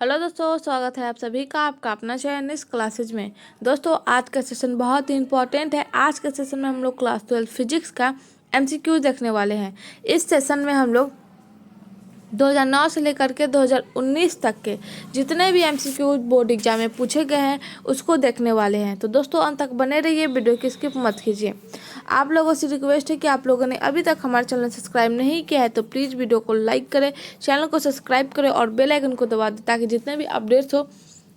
Hello दोस्तों, स्वागत है आप सभी का आपका अपना चैनल इस क्लासेज में। दोस्तों, आज का सेशन बहुत ही इंपॉर्टेंट है। आज के सेशन में हम लोग क्लास 12 फिजिक्स का एमसीक्यू देखने वाले हैं। इस सेशन में हम लोग 2009 से लेकर के 2019 तक के जितने भी एमसीक्यू बोर्ड एग्जाम में पूछे गए हैं उसको देखने वाले हैं। तो दोस्तों, अंत तक बने रहिए, वीडियो की स्किप मत कीजिए। आप लोगों से रिक्वेस्ट है कि आप लोगों ने अभी तक हमारे चैनल सब्सक्राइब नहीं किया है तो प्लीज़ वीडियो को लाइक करें, चैनल को सब्सक्राइब करें और बेल आइकन को दबा दें ताकि जितने भी अपडेट्स हो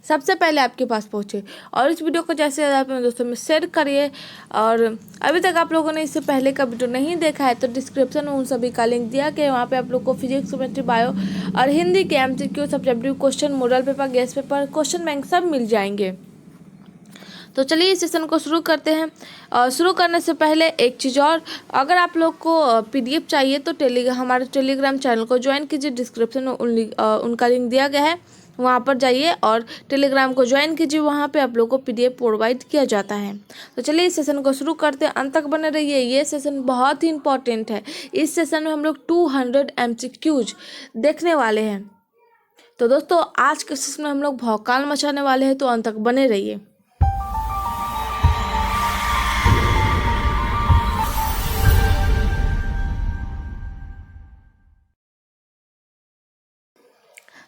सबसे पहले आपके पास पहुंचे। और इस वीडियो को जैसे ज़्यादा अपने दोस्तों में शेयर करिए। और अभी तक आप लोगों ने इससे पहले का वीडियो नहीं देखा है तो डिस्क्रिप्शन में उन सभी का लिंक दिया गया है। वहाँ पे आप लोग को फिजिक्स, केमिस्ट्री, बायो और हिंदी के MCQ, subjective question, model paper, guest paper, question bank सब मिल जाएंगे। तो चलिए इस सेशन को शुरू करते हैं। शुरू करने से पहले एक चीज़ और, अगर आप लोग को पीडीएफ चाहिए तो हमारे टेलीग्राम चैनल को ज्वाइन कीजिए। डिस्क्रिप्शन में उनका लिंक दिया गया है, वहाँ पर जाइए और टेलीग्राम को ज्वाइन कीजिए। वहाँ पे आप लोग को पीडीएफ प्रोवाइड किया जाता है। तो चलिए इस सेशन को शुरू करते हैं, अंत तक बने रहिए। ये सेशन बहुत ही इंपॉर्टेंट है। इस सेशन में हम लोग 200 एमसीक्यूज देखने वाले हैं। तो दोस्तों, आज के सेशन में हम लोग भौकाल मचाने वाले हैं, तो अंत तक बने रहिए।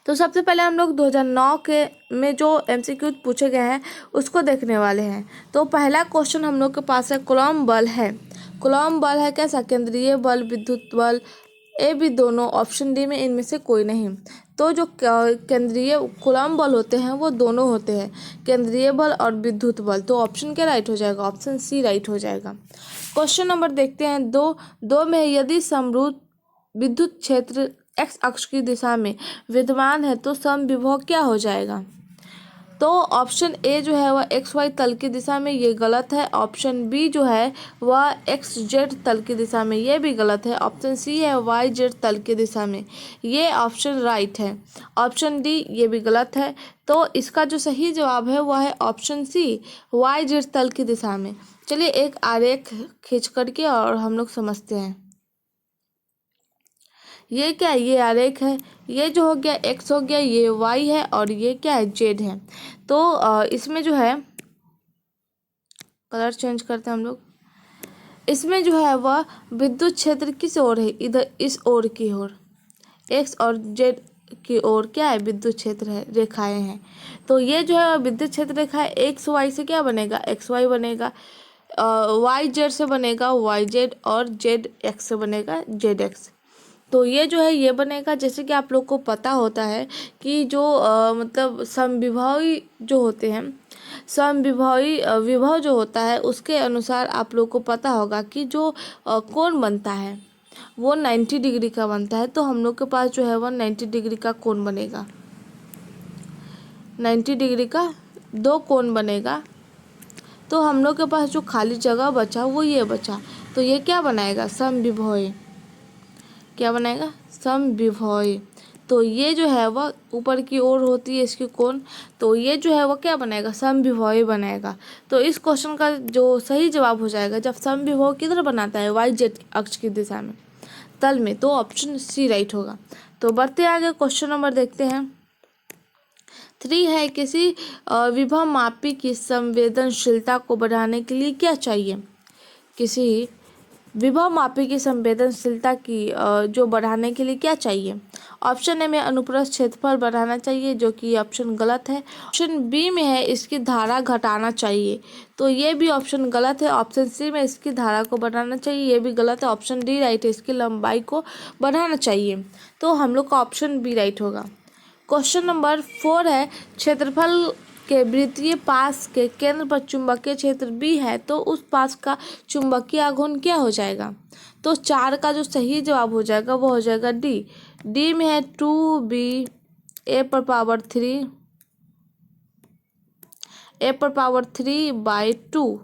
तो सबसे पहले हम लोग 2009 के में जो एमसीक्यू पूछे गए हैं उसको देखने वाले हैं। तो पहला क्वेश्चन हम लोग के पास है, कूलॉम बल है। कूलॉम बल है कैसा? केंद्रीय बल, विद्युत बल, ए बी दोनों, ऑप्शन डी में इनमें से कोई नहीं। तो जो केंद्रीय कूलॉम बल होते हैं वो दोनों होते हैं, केंद्रीय बल और विद्युत बल। तो ऑप्शन क्या राइट हो जाएगा? ऑप्शन सी राइट हो जाएगा। क्वेश्चन नंबर देखते हैं, दो में यदि समरूप विद्युत क्षेत्र एक्स अक्ष की दिशा में विद्यमान है तो समविभव क्या हो जाएगा? तो ऑप्शन ए जो है वह एक्स वाई तल की दिशा में, ये गलत है। ऑप्शन बी जो है वह एक्स जेड तल की दिशा में, ये भी गलत है। ऑप्शन सी है वाई जेड तल की दिशा में, ये ऑप्शन राइट है। ऑप्शन डी ये भी गलत है। तो इसका जो सही जवाब है वह है ऑप्शन सी, वाई जेड तल की दिशा में। चलिए एक आरेख खींच करके और हम लोग समझते हैं। ये क्या है? ये आरेख है। ये जो हो गया एक्स हो गया, ये वाई है और ये क्या है? जेड है। तो इसमें जो है, कलर चेंज करते हैं हम लोग। इसमें जो है वह विद्युत क्षेत्र किस ओर है? इधर इस ओर की ओर, एक्स और जेड की ओर क्या है? विद्युत क्षेत्र है, रेखाएं हैं। तो ये जो है विद्युत क्षेत्र रेखा है। एक्स वाई से क्या बनेगा? एक्स वाई बनेगा। वाई जेड से बनेगा वाई जेड और जेड एक्स से बनेगा जेड एक्स। तो ये जो है ये बनेगा, जैसे कि आप लोग को पता होता है कि जो मतलब समविभवी जो होते हैं, समविभवी विभव जो होता है उसके अनुसार आप लोग को पता होगा कि जो कोण बनता है वो 90 डिग्री का बनता है। तो हम लोग के पास जो है वो 90 डिग्री का कोण बनेगा। 90 डिग्री का दो कोण बनेगा। तो हम लोग के पास जो खाली जगह बचा वो ये बचा। तो ये क्या बनाएगा? समविभवी। क्या बनाएगा? समविभवी। तो ये जो है वह ऊपर की ओर होती है इसकी कोण, तो ये जो है वह क्या बनाएगा? समविभवी बनाएगा। तो इस क्वेश्चन का जो सही जवाब हो जाएगा, जब समविभव किधर बनाता है? वाई जेड अक्ष की दिशा में, तल में, तो ऑप्शन सी राइट होगा। तो बढ़ते आगे, क्वेश्चन नंबर देखते हैं। 3 है, किसी विभव मापी की संवेदनशीलता को बढ़ाने के लिए क्या चाहिए? किसी विभव मापी की संवेदनशीलता की जो बढ़ाने के लिए क्या चाहिए? ऑप्शन ए में अनुप्रस्थ क्षेत्रफल बढ़ाना चाहिए, जो कि ऑप्शन गलत है। ऑप्शन बी में है इसकी धारा घटाना चाहिए, तो ये भी ऑप्शन गलत है। ऑप्शन सी में इसकी धारा को बढ़ाना चाहिए, ये भी गलत है। ऑप्शन डी राइट है, इसकी लंबाई को बढ़ाना चाहिए। तो हम लोग का ऑप्शन बी राइट होगा। क्वेश्चन नंबर 4 है, क्षेत्रफल के वृत्तीय पास के केंद्र पर चुंबकीय क्षेत्र बी है तो उस पास का चुंबकीय आघूर्ण क्या हो जाएगा? तो 4 का जो सही जवाब हो जाएगा वो हो जाएगा डी। डी में है 2b ए पर पावर 3, ए पर पावर 3/2,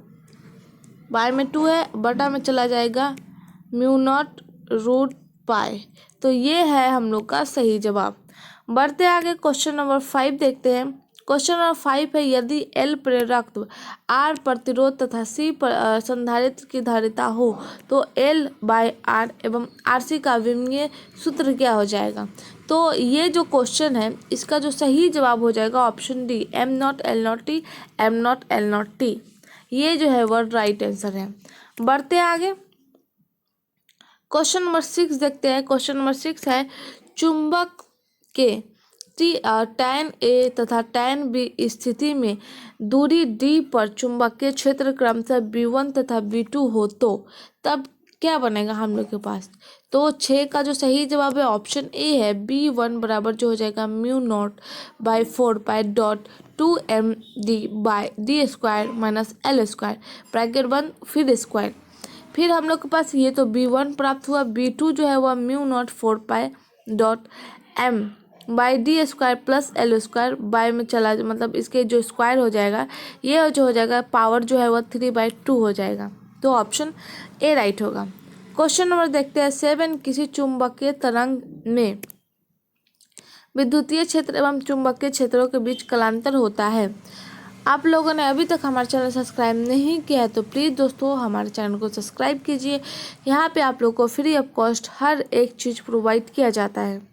बाय में 2 है, बटा में चला जाएगा μ0√π। तो ये है हम लोग का सही जवाब। बढ़ते आगे, क्वेश्चन नंबर 5 देखते हैं। क्वेश्चन नंबर 5 है, यदि L प्रेरक, R प्रतिरोध तथा C संधारित्र की धारिता हो तो L/R एवं RC का विमीय सूत्र क्या हो जाएगा। तो ये जो क्वेश्चन है इसका जो सही जवाब हो जाएगा option D, M0 L0 T, M0 L0 T। ये जो है वह राइट आंसर है। बढ़ते आगे, क्वेश्चन नंबर 6 देखते हैं। क्वेश्चन नंबर 6 है, चुंबक के tan A तथा tan B स्थिति में दूरी D पर चुंबकीय क्षेत्र क्रमशः B1 तथा B2 हो तो तब क्या बनेगा हम लोग के पास। तो 6 का जो सही जवाब है ऑप्शन ए है, B1 बराबर जो हो जाएगा μ0/4π.2mD/d² - L² ब्रैकेट 1 फिर स्क्वायर। फिर हम लोग के पास ये तो B1 प्राप्त हुआ, B2 जो है वह μ0/4π.m/d² + L² में चला मतलब इसके जो स्क्वायर हो जाएगा, ये जो हो जाएगा पावर जो है वह 3/2 हो जाएगा। तो ऑप्शन ए राइट होगा। क्वेश्चन नंबर देखते हैं 7, किसी चुंबकीय तरंग में विद्युतीय क्षेत्र एवं चुंबकीय क्षेत्रों के बीच कलांतर होता है। आप लोगों ने अभी तक हमारा चैनल सब्सक्राइब नहीं किया है तो प्लीज़ दोस्तों हमारे चैनल को सब्सक्राइब कीजिए। यहाँ पे आप लोग को फ्री ऑफ कॉस्ट हर एक चीज़ प्रोवाइड किया जाता है।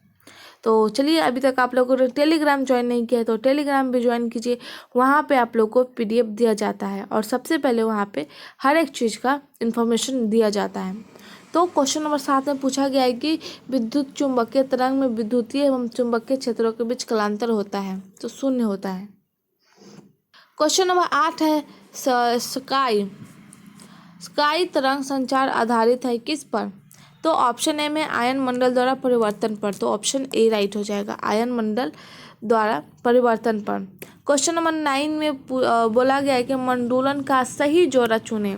तो चलिए, अभी तक आप लोगों ने टेलीग्राम ज्वाइन नहीं किया है तो टेलीग्राम भी ज्वाइन कीजिए। वहाँ पे आप लोग को PDF दिया जाता है और सबसे पहले वहाँ पे हर एक चीज़ का इन्फॉर्मेशन दिया जाता है। तो क्वेश्चन नंबर 7 में पूछा गया है कि विद्युत चुंबकीय तरंग में विद्युतीय एवं चुंबकीय क्षेत्रों के बीच कलांतर होता है तो शून्य होता है। क्वेश्चन नंबर 8 है, स्काई तरंग संचार आधारित है किस पर। तो ऑप्शन ए में आयन मंडल द्वारा परिवर्तन पर, तो ऑप्शन ए राइट हो जाएगा, आयन मंडल द्वारा परिवर्तन पर। क्वेश्चन नंबर 9 में बोला गया है कि मंडूलन का सही जोड़ा चुने।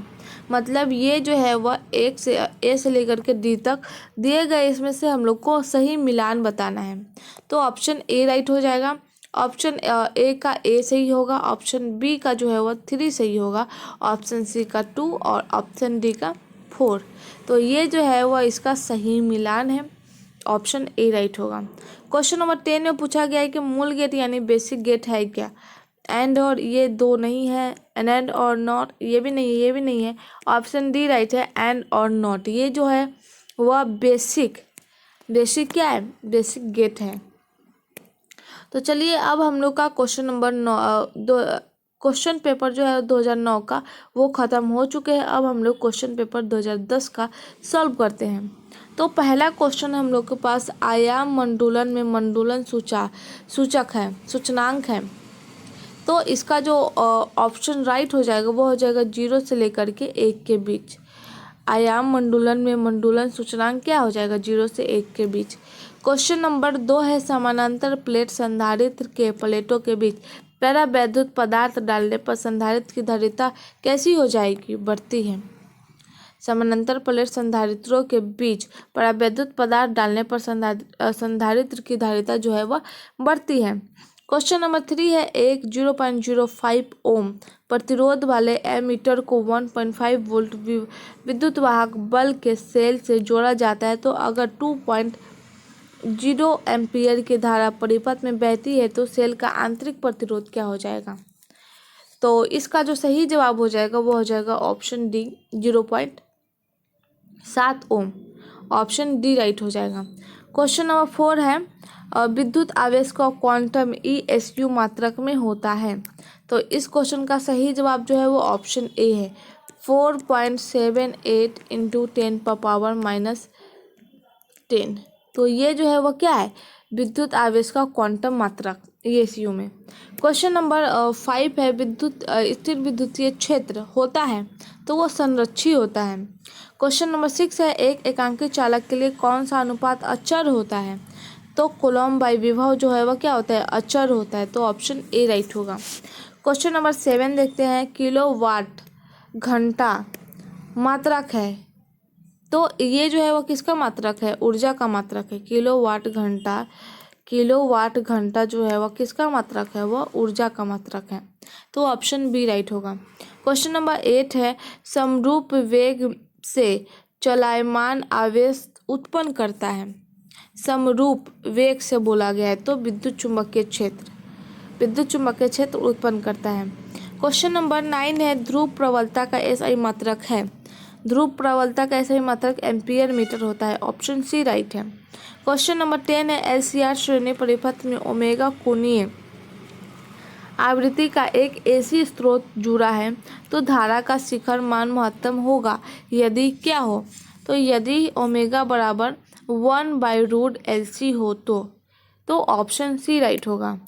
मतलब ये जो है वह ए से लेकर के डी तक दिए गए, इसमें से हम लोग को सही मिलान बताना है। तो ऑप्शन ए राइट हो जाएगा। ऑप्शन ए का ए सही होगा, ऑप्शन बी का जो है वह 3 सही होगा, ऑप्शन सी का 2 और ऑप्शन डी का 4। तो ये जो है वह इसका सही मिलान है, ऑप्शन ए राइट होगा। क्वेश्चन नंबर 10 में पूछा गया है कि मूल गेट यानी बेसिक गेट है क्या। एंड और ये दो नहीं है, एंड और नॉट ये भी नहीं है, ये भी नहीं है, ऑप्शन डी राइट है, एंड और नॉट। ये जो है वह बेसिक क्या है, बेसिक गेट है। तो चलिए अब हम लोग का क्वेश्चन नंबर 9 क्वेश्चन पेपर जो है 2009 का वो ख़त्म हो चुके हैं। अब हम लोग क्वेश्चन पेपर 2010 का सॉल्व करते हैं। तो पहला क्वेश्चन हम लोग के पास आयाम मंडूलन में मंडूलन सूचक है, सूचनांक है। तो इसका जो ऑप्शन राइट हो जाएगा वो हो जाएगा 0 से लेकर के 1 के बीच। आयाम मंडूलन में मंडूलन सूचनांक क्या हो जाएगा, 0 से 1 के बीच। क्वेश्चन नंबर 2 है, समानांतर प्लेट संधारित्र के प्लेटों के बीच परावैद्युत पदार्थ डालने पर संधारित्र की धारिता कैसी हो जाएगी, बढ़ती है। समानांतर प्लेट संधारित्रों के बीच परावैद्युत पदार्थ डालने पर संधारित्र की धारिता जो है वह बढ़ती है। क्वेश्चन नंबर 3 है, एक 0.05 ओम प्रतिरोध वाले एमीटर को 1.5 वोल्ट विद्युत वाहक बल के सेल से जोड़ा जाता है तो अगर 2.0 एम्पियर की धारा परिपथ में बहती है तो सेल का आंतरिक प्रतिरोध क्या हो जाएगा। तो इसका जो सही जवाब हो जाएगा वो हो जाएगा ऑप्शन डी 0.7 ओम, ऑप्शन डी राइट हो जाएगा। क्वेश्चन नंबर 4 है, विद्युत आवेश का क्वांटम ESU मात्रक में होता है। तो इस क्वेश्चन का सही जवाब जो है वो ऑप्शन ए है, 4.78 × 10⁻⁻10। तो ये जो है वो क्या है, विद्युत आवेश का क्वांटम मात्रक ESU में। क्वेश्चन नंबर 5 है, स्थिर विद्युतीय क्षेत्र होता है तो वो संरक्षी होता है। क्वेश्चन नंबर 6 है, एक एकांकी चालक के लिए कौन सा अनुपात अचर होता है। तो कूलॉम बाई विभव जो है वह क्या होता है, अचर होता है। तो ऑप्शन ए राइट होगा। क्वेश्चन नंबर 7 देखते हैं, किलोवाट घंटा मात्रक है तो ये जो है वह किसका मात्रक है, ऊर्जा का मात्रक है। किलोवाट घंटा जो है वह किसका मात्रक है, वह ऊर्जा का मात्रक है। तो ऑप्शन बी राइट होगा। क्वेश्चन नंबर 8 है, समरूप वेग से चलायमान आवेश उत्पन्न करता है। समरूप वेग से बोला गया है तो विद्युत चुंबकीय क्षेत्र। विद्युत चुम्बकीय क्षेत्र उत्पन्न करता है। क्वेश्चन नंबर 9 है ध्रुव प्रबलता का एसआई मात्रक है। ध्रुव प्रबलता का एसआई मात्रक एम्पियर मीटर होता है। ऑप्शन सी राइट है। क्वेश्चन नंबर 10 है एलसीआर श्रेणी परिपथ में ओमेगा कोणीय आवृत्ति का एक एसी स्रोत जुड़ा है तो धारा का शिखर मान महत्तम होगा यदि क्या हो, तो यदि ओमेगा बराबर 1/√LC हो तो ऑप्शन सी राइट होगा।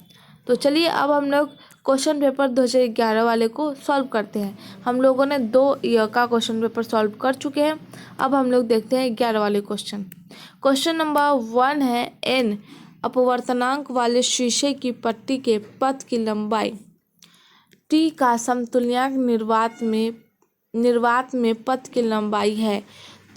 तो चलिए अब हम लोग क्वेश्चन पेपर 2011 वाले को सॉल्व करते हैं। हम लोगों ने 2 ईयर का क्वेश्चन पेपर सॉल्व कर चुके हैं। अब हम लोग देखते हैं 11 वाले क्वेश्चन। क्वेश्चन नंबर 1 है एन अपवर्तनांक वाले शीशे की पट्टी के पथ की लंबाई टी का समतुल्यांक निर्वात में पथ की लंबाई है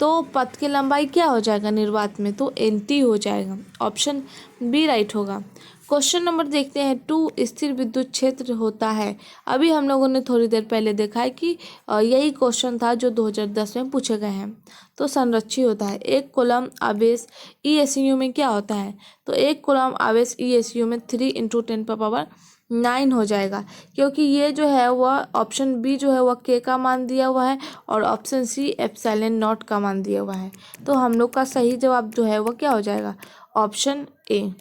तो पथ की लंबाई क्या हो जाएगा निर्वात में, तो NT हो जाएगा। ऑप्शन बी राइट होगा। क्वेश्चन नंबर देखते हैं 2 स्थिर विद्युत क्षेत्र होता है। अभी हम लोगों ने थोड़ी देर पहले देखा है कि यही क्वेश्चन था जो 2010 में पूछे गए हैं। तो संरक्षी होता है। 1 कूलम आवेश ESU में क्या होता है, तो 1 कूलम आवेश ESU में 3 × 10⁹ हो जाएगा, क्योंकि ये जो है वह ऑप्शन बी जो है वह K का मान दिया हुआ है और ऑप्शन सी ε0 का मान दिया हुआ है। तो हम लोग का सही जवाब जो है वह क्या हो जाएगा, option A.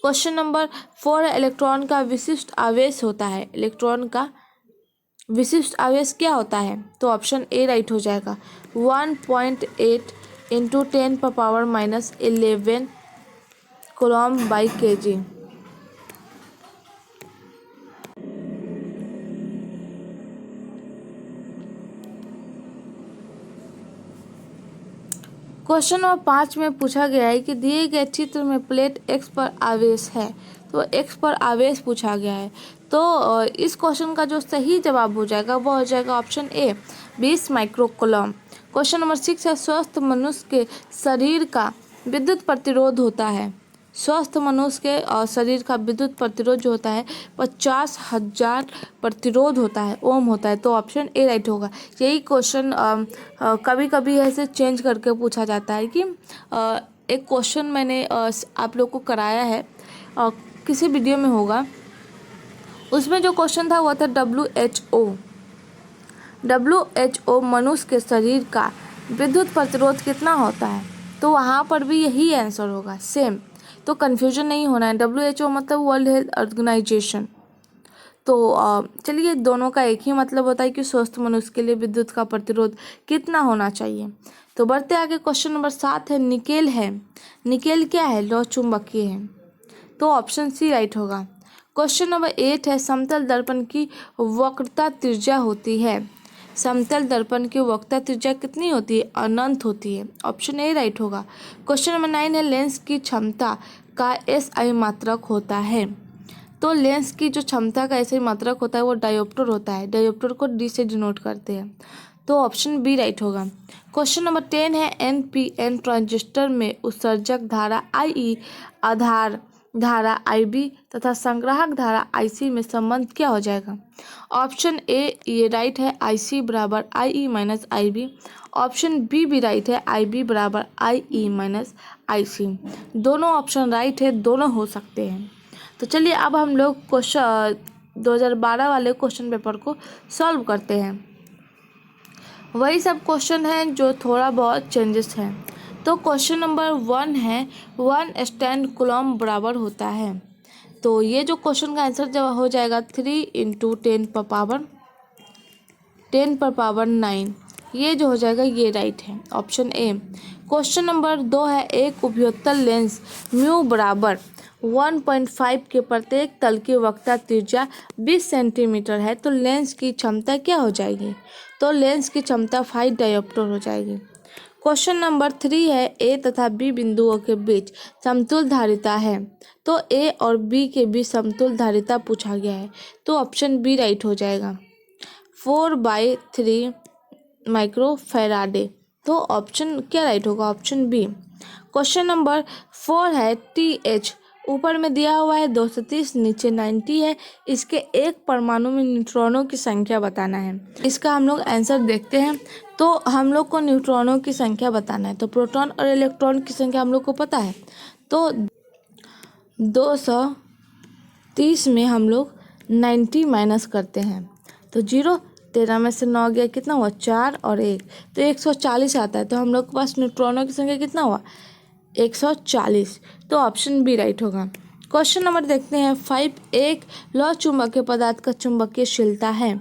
Question number 4 electron का विशिष्ट आवेश होता है। इलेक्ट्रॉन का विशिष्ट आवेश क्या होता है, तो ऑप्शन ए राइट हो जाएगा। 1.8 × 10⁻11 कूलम/kg। क्वेश्चन नंबर 5 में पूछा गया है कि दिए गए चित्र में प्लेट X पर आवेश है, तो X पर आवेश पूछा गया है। तो इस क्वेश्चन का जो सही जवाब हो जाएगा वो हो जाएगा option A 20 microcoulomb. Question number 6 है स्वस्थ मनुष्य के शरीर का विद्युत प्रतिरोध होता है। स्वस्थ मनुष्य के शरीर का विद्युत प्रतिरोध जो होता है 50,000 प्रतिरोध होता है, ओम होता है। तो ऑप्शन ए राइट होगा। यही क्वेश्चन कभी कभी ऐसे चेंज करके पूछा जाता है कि एक क्वेश्चन मैंने आप लोग को कराया है, किसी वीडियो में होगा, उसमें जो क्वेश्चन था वो था WHO मनुष्य के शरीर का विद्युत प्रतिरोध कितना होता है, तो वहाँ पर भी यही आंसर होगा सेम। तो कन्फ्यूजन नहीं होना है। WHO मतलब वर्ल्ड हेल्थ ऑर्गेनाइजेशन। तो चलिए दोनों का एक ही मतलब होता है कि स्वस्थ मनुष्य के लिए विद्युत का प्रतिरोध कितना होना चाहिए। तो बढ़ते आगे क्वेश्चन नंबर 7 है निकेल है। निकेल क्या है, लौह चुंबकीय है। तो ऑप्शन सी राइट होगा। क्वेश्चन नंबर 8 है समतल दर्पण की वक्रता त्रिज्या होती है। समतल दर्पण की वक्रता त्रिज्या कितनी होती है, अनंत होती है। ऑप्शन ए राइट होगा। क्वेश्चन नंबर 9 है लेंस की क्षमता का SI मात्रक होता है। तो लेंस की जो क्षमता का SI मात्रक होता है वो डायोप्टर होता है। डायोप्टर को D से डिनोट करते हैं। तो ऑप्शन बी राइट होगा। क्वेश्चन नंबर 10 है NPN ट्रांजिस्टर में उत्सर्जक धारा IE, आधार धारा IB तथा संग्राहक धारा IC में संबंध क्या हो जाएगा। ऑप्शन ए ये राइट है, IC बराबर IE माइनस IB। ऑप्शन बी भी राइट है, IB बराबर IE माइनस IC। दोनों ऑप्शन राइट है, दोनों हो सकते हैं। तो चलिए अब हम लोग क्वेश्चन 2012 वाले क्वेश्चन पेपर को सॉल्व करते हैं। वही सब क्वेश्चन हैं जो थोड़ा बहुत चेंजेस हैं। तो क्वेश्चन नंबर 1 है 1 स्टैंड कूलम बराबर होता है। तो ये जो क्वेश्चन का आंसर जब हो जाएगा 3 × 10⁻9, ये जो हो जाएगा ये राइट है, ऑप्शन ए। क्वेश्चन नंबर 2 है एक उपयुक्तल लेंस म्यू बराबर 1.5 के प्रत्येक तल की वक्रता त्रिज्या 20 सेंटीमीटर है, तो लेंस की क्षमता क्या हो जाएगी, तो लेंस की क्षमता 5 डायोप्टर हो जाएगी। क्वेश्चन नंबर 3 है ए तथा बी बिंदुओं के बीच समतुल धारिता है। तो ए और बी के बीच समतुल धारिता पूछा गया है, तो ऑप्शन बी राइट हो जाएगा 4/3 माइक्रोफैराडे। तो ऑप्शन क्या राइट होगा, ऑप्शन बी। क्वेश्चन नंबर 4 है TH ऊपर में दिया हुआ है 230, नीचे 90 है। इसके एक परमाणु में न्यूट्रॉनों की संख्या बताना है। इसका हम लोग आंसर देखते हैं। तो हम लोग को न्यूट्रॉनों की संख्या बताना है, तो प्रोटॉन और इलेक्ट्रॉन की संख्या हम लोग को पता है। तो 200 30 में हम लोग 90 माइनस करते हैं तो 0, 13 में से 9 गया, कितना हुआ 4 और 1, तो 140 आता है। तो हम लोग के पास न्यूट्रॉनों की संख्या कितना हुआ 140, तो ऑप्शन बी राइट होगा। क्वेश्चन नंबर देखते हैं 5, एक लौह चुंबकीय पदार्थ का चुंबकीयशीलता है,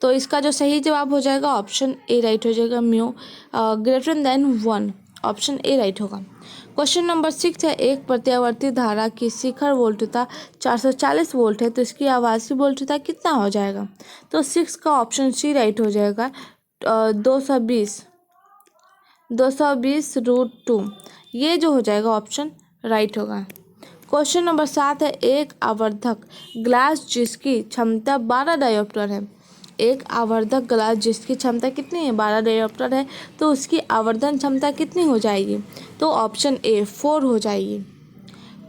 तो इसका जो सही जवाब हो जाएगा ऑप्शन ए राइट हो जाएगा, mu greater than 1, option A right होगा। क्वेश्चन नंबर 6 है, एक प्रत्यावर्ती धारा की शिखर वोल्टता 440 वोल्ट है, तो इसकी आभासी वोल्टता कितना हो जाएगा, तो 6 का ऑप्शन सी राइट हो जाएगा, 220/2 ये जो हो जाएगा ऑप्शन राइट होगा। क्वेश्चन नंबर 7 है, एक आवर्धक ग्लास जिसकी क्षमता 12 डायोप्टर है, एक आवर्धक ग्लास जिसकी क्षमता कितनी है 12 डायोप्टर है, तो उसकी आवर्धन क्षमता कितनी हो जाएगी, तो ऑप्शन ए 4 हो जाएगी।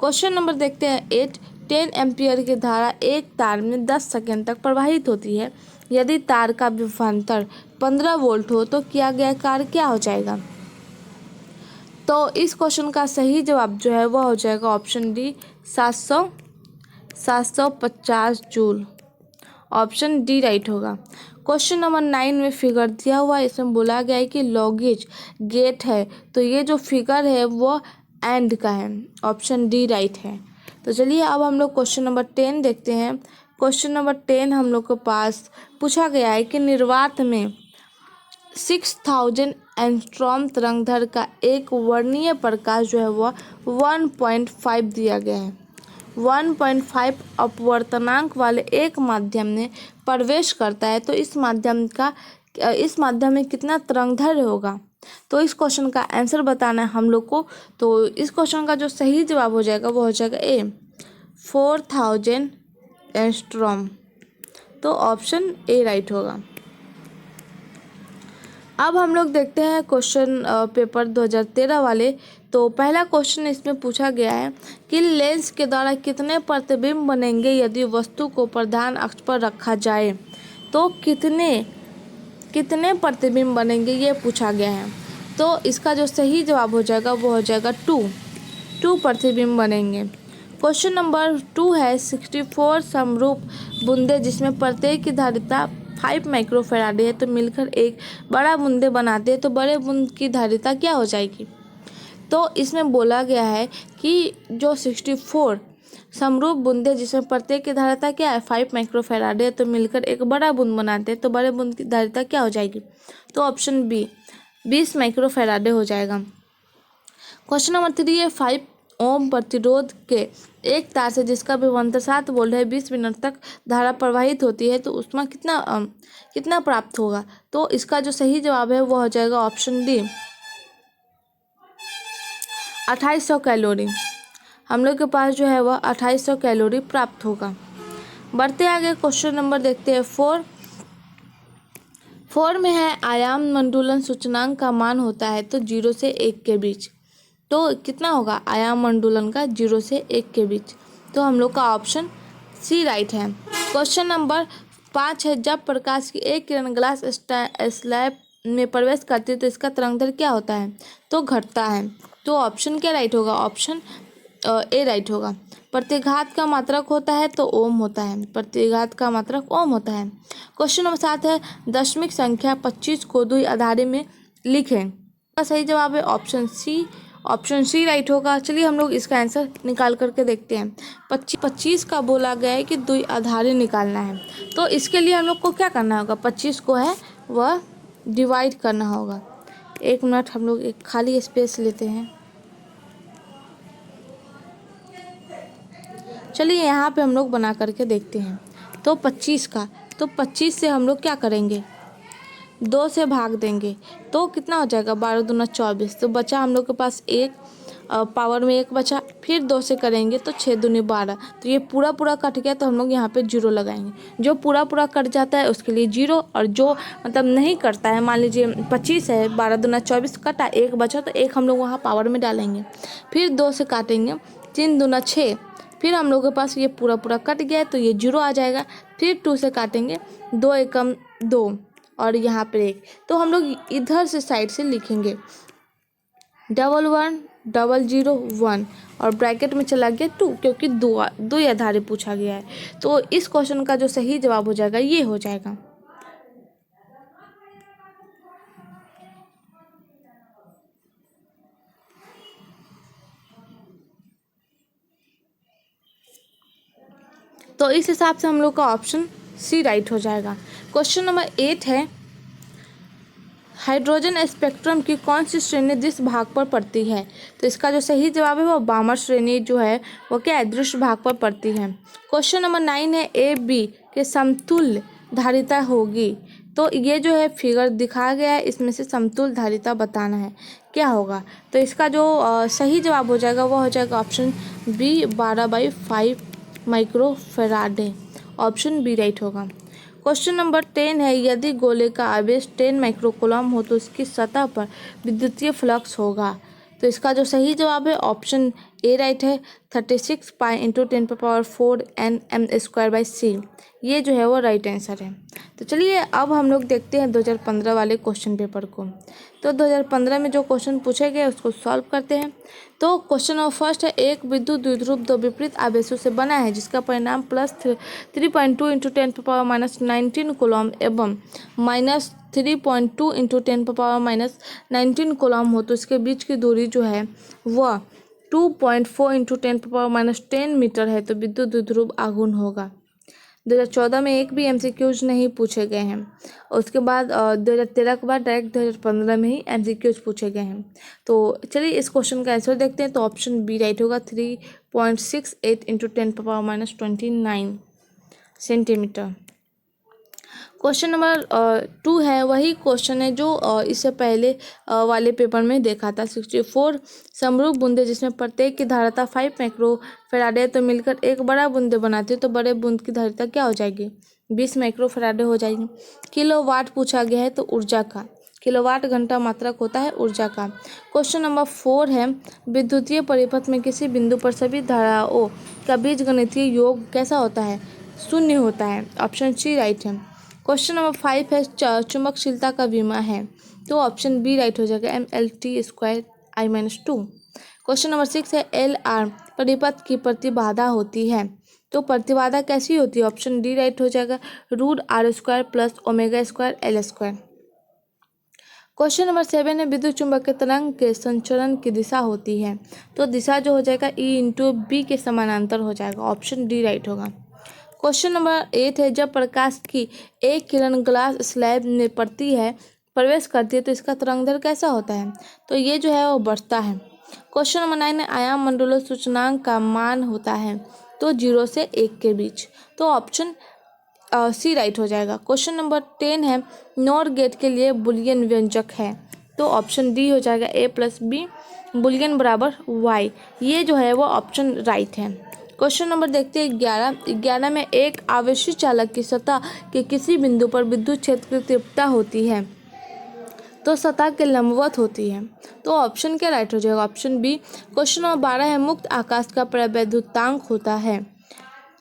क्वेश्चन नंबर देखते हैं 8, 10 एम्पियर की धारा एक तार में 10 सेकेंड तक प्रवाहित होती है, यदि तार का विभवांतर 15 वोल्ट हो तो किया गया कार्य क्या हो जाएगा, तो इस क्वेश्चन का सही जवाब जो है वह हो जाएगा option D 750 joule, option D right होगा। क्वेश्चन नंबर 9 में फिगर दिया हुआ है, इसमें बोला गया है कि लॉगेज गेट है, तो ये जो फिगर है वो एंड का है, ऑप्शन डी राइट है। तो चलिए अब हम लोग क्वेश्चन नंबर 10 देखते हैं। क्वेश्चन नंबर 10 हम लोग के पास पूछा गया है कि निर्वात में 6000 एंगस्ट्रॉम तरंगदैर्घ्य का एक वर्णीय प्रकाश जो है वह 1.5 दिया गया है, 1.5 अपवर्तनांक वाले एक माध्यम में प्रवेश करता है, तो इस माध्यम में कितना तरंगदैर्घ्य होगा, तो इस क्वेश्चन का आंसर बताना है हम लोग को। तो इस क्वेश्चन का जो सही जवाब हो जाएगा वो हो जाएगा ए 4000 एंगस्ट्रॉम, तो ऑप्शन ए राइट होगा। अब हम लोग देखते हैं क्वेश्चन पेपर 2013 वाले। तो पहला क्वेश्चन इसमें पूछा गया है कि लेंस के द्वारा कितने प्रतिबिंब बनेंगे यदि वस्तु को प्रधान अक्ष पर रखा जाए, तो कितने प्रतिबिंब बनेंगे ये पूछा गया है, तो इसका जो सही जवाब हो जाएगा वो हो जाएगा 2 प्रतिबिंब बनेंगे। क्वेश्चन नंबर 2 है, 64 समरूप बूंदे जिसमें प्रत्येक की धारिता 5 माइक्रोफैराड है, तो मिलकर एक बड़ा बूंदे बनाते हैं, तो बड़े बूंद की धारिता क्या हो जाएगी, तो इसमें बोला गया है कि जो 64 समरूप बूंदे जिसमें प्रत्येक की धारिता क्या है 5 माइक्रोफैराड है, तो मिलकर एक बड़ा बूंद बनाते हैं, तो बड़े बूंद की धारिता क्या हो जाएगी, तो ऑप्शन बी 20 माइक्रोफैराड हो जाएगा। क्वेश्चन नंबर 3 है, 5 ओम प्रतिरोध के एक तार से जिसका विभवांतर 7 वोल्ट है 20 मिनट तक धारा प्रवाहित होती है, तो उसमें कितना प्राप्त होगा, तो इसका जो सही जवाब है वो हो जाएगा ऑप्शन डी 2800 कैलोरी, हम लोग के पास जो है वह 2800 कैलोरी प्राप्त होगा। बढ़ते आगे क्वेश्चन नंबर देखते हैं 4 में है, आयाम मंडूलन सूचकांक का मान होता है तो 0 से 1 के बीच, तो कितना होगा आयाम मंडूलन का 0 से 1 के बीच, तो हम लोग का ऑप्शन सी राइट है। क्वेश्चन नंबर 5 है, जब प्रकाश की एक किरण ग्लास स्लैब में प्रवेश करती है तो इसका तरंगदैर्घ्य क्या होता है, तो घटता है, तो ऑप्शन क्या राइट होगा, ऑप्शन ए राइट होगा। प्रतिघात का मात्रक होता है तो ओम होता है, प्रतिघात का मात्रक ओम होता है। क्वेश्चन नंबर 7 है, दशमिक संख्या 25 को द्विआधारी में लिखें, इसका सही जवाब है ऑप्शन सी राइट होगा। चलिए हम लोग इसका आंसर निकाल करके देखते हैं। 25 का बोला गया है कि द्विआधारी निकालना है, तो इसके लिए हम लोग को क्या करना होगा, 25 को है वह डिवाइड करना होगा। 1 मिनट हम लोग एक खाली स्पेस लेते हैं। चलिए यहाँ पे हम लोग बना करके देखते हैं। तो 25 से हम लोग क्या करेंगे, 2 से भाग देंगे, तो कितना हो जाएगा 12 दूना 24, तो बचा हम लोग के पास 1 पावर में 1 बचा, फिर 2 से करेंगे तो 6 दूनी 12, तो ये पूरा कट गया, तो हम लोग यहाँ पे 0 लगाएंगे। जो पूरा कट जाता है उसके लिए 0, और जो मतलब नहीं कटता है, मान लीजिए 25 है 12 दूना 24 कटा, 1 बचा, तो 1 हम लोग वहाँ पावर में डालेंगे, फिर 2 से काटेंगे, 3 दूना 6, फिर हम लोग के पास ये पूरा कट गया है तो ये 0 आ जाएगा, फिर 2 से काटेंगे, 2 एकम 2 और यहाँ पर 1, तो हम लोग इधर से साइड से लिखेंगे 11 0001 और ब्रैकेट में चला गया 2 क्योंकि दो आधारी पूछा गया है। तो इस क्वेश्चन का जो सही जवाब हो जाएगा ये हो जाएगा। तो इस हिसाब से हम लोग का ऑप्शन सी राइट हो जाएगा। क्वेश्चन नंबर 8 है, हाइड्रोजन स्पेक्ट्रम की कौन सी श्रेणी जिस भाग पर पड़ती है? तो इसका जो सही जवाब है वो बामर श्रेणी जो है वो क्या अदृश्य भाग पर पड़ती है। क्वेश्चन नंबर 9 है, ए बी के समतुल्य धारिता होगी। तो ये जो है फिगर दिखाया गया है, इसमें से समतुल्य धारिता बताना है क्या होगा। तो इसका जो सही जवाब हो जाएगा वो हो जाएगा option B 12/5 microfarad. Option B right होगा। क्वेश्चन नंबर 10 है, यदि गोले का आवेश 10 माइक्रोकूलम हो तो उसकी सतह पर विद्युतीय फ्लक्स होगा। तो इसका जो सही जवाब है ऑप्शन ए राइट है, 36 पाई इंटू 10⁴ Nm²/c। ये जो है वो राइट आंसर है। तो चलिए अब हम लोग देखते हैं 2015 वाले क्वेश्चन पेपर को। तो 2015 में जो क्वेश्चन पूछे गए उसको सॉल्व करते हैं। तो क्वेश्चन नंबर फर्स्ट है, एक विद्युत द्विध्रुव दो विपरीत आवेशों से बना है जिसका परिणाम +3.2 इंटू 10⁻⁻19 कूलम एवं -3.2 इंटू 10⁻⁻19 कूलम हो तो इसके बीच की दूरी जो है वह 2.4 इंटू 10⁻10 मीटर है। तो विद्युत द्विध्रुव आघूर्ण होगा। 2014 में एक भी एमसीक्यूज नहीं पूछे गए हैं और उसके बाद 2013 के बाद डायरेक्ट 2015 में ही एमसीक्यूज पूछे गए हैं। तो चलिए इस क्वेश्चन का आंसर देखते हैं। तो ऑप्शन बी राइट होगा, 3.68 इंटू 10⁻29 सेंटीमीटर। क्वेश्चन नंबर 2 है, वही क्वेश्चन है जो इससे पहले वाले पेपर में देखा था। 64 समरूप बूंदे जिसमें प्रत्येक की धारिता 5 माइक्रोफेराडे तो मिलकर एक बड़ा बूंदे बनाती है तो बड़े बूंद की धारिता क्या हो जाएगी? 20 माइक्रोफेराडे हो जाएगी। किलोवाट पूछा गया है तो ऊर्जा का, किलोवाट घंटा मात्रक होता है ऊर्जा का। क्वेश्चन नंबर 4 है, विद्युतीय परिपथ में किसी बिंदु पर सभी धाराओं का बीजगणितीय योग कैसा होता है? 0 होता है। ऑप्शन सी राइट है। क्वेश्चन नंबर 5 है, चुंबकशीलता का विमा है तो ऑप्शन बी राइट हो जाएगा, mLT²I-2। क्वेश्चन नंबर 6 है, LR परिपथ की प्रतिबाधा होती है तो प्रतिबाधा कैसी होती है? ऑप्शन डी राइट हो जाएगा, √R² + ω² L²। क्वेश्चन नंबर 7 है, विद्युत चुंबकीय तरंग के संचरण की दिशा होती है तो दिशा जो हो जाएगा E/B के समानांतर हो जाएगा। ऑप्शन डी राइट होगा। क्वेश्चन नंबर 8 है, जब प्रकाश की एक किरण ग्लास स्लैब में पड़ती है प्रवेश करती है तो इसका तरंगदैर्घ्य कैसा होता है? तो ये जो है वो बढ़ता है। क्वेश्चन नंबर 9 है, आयाम मंडलों सूचकांक का मान होता है तो 0 से 1 के बीच। तो ऑप्शन सी राइट हो जाएगा। क्वेश्चन नंबर 10 है, नॉर गेट के लिए बुलियन व्यंजक है तो ऑप्शन डी हो जाएगा, A+B बुलियन बराबर Y। ये जो है वो ऑप्शन राइट है। क्वेश्चन नंबर देखते हैं 11 में एक आवेशी चालक की सतह के किसी बिंदु पर विद्युत क्षेत्र की तीव्रता होती है तो सतह के लंबवत होती है तो ऑप्शन क्या राइट हो जाएगा? Option B. क्वेश्चन नंबर 12 है, मुक्त आकाश का प्रवैद्युतांक होता है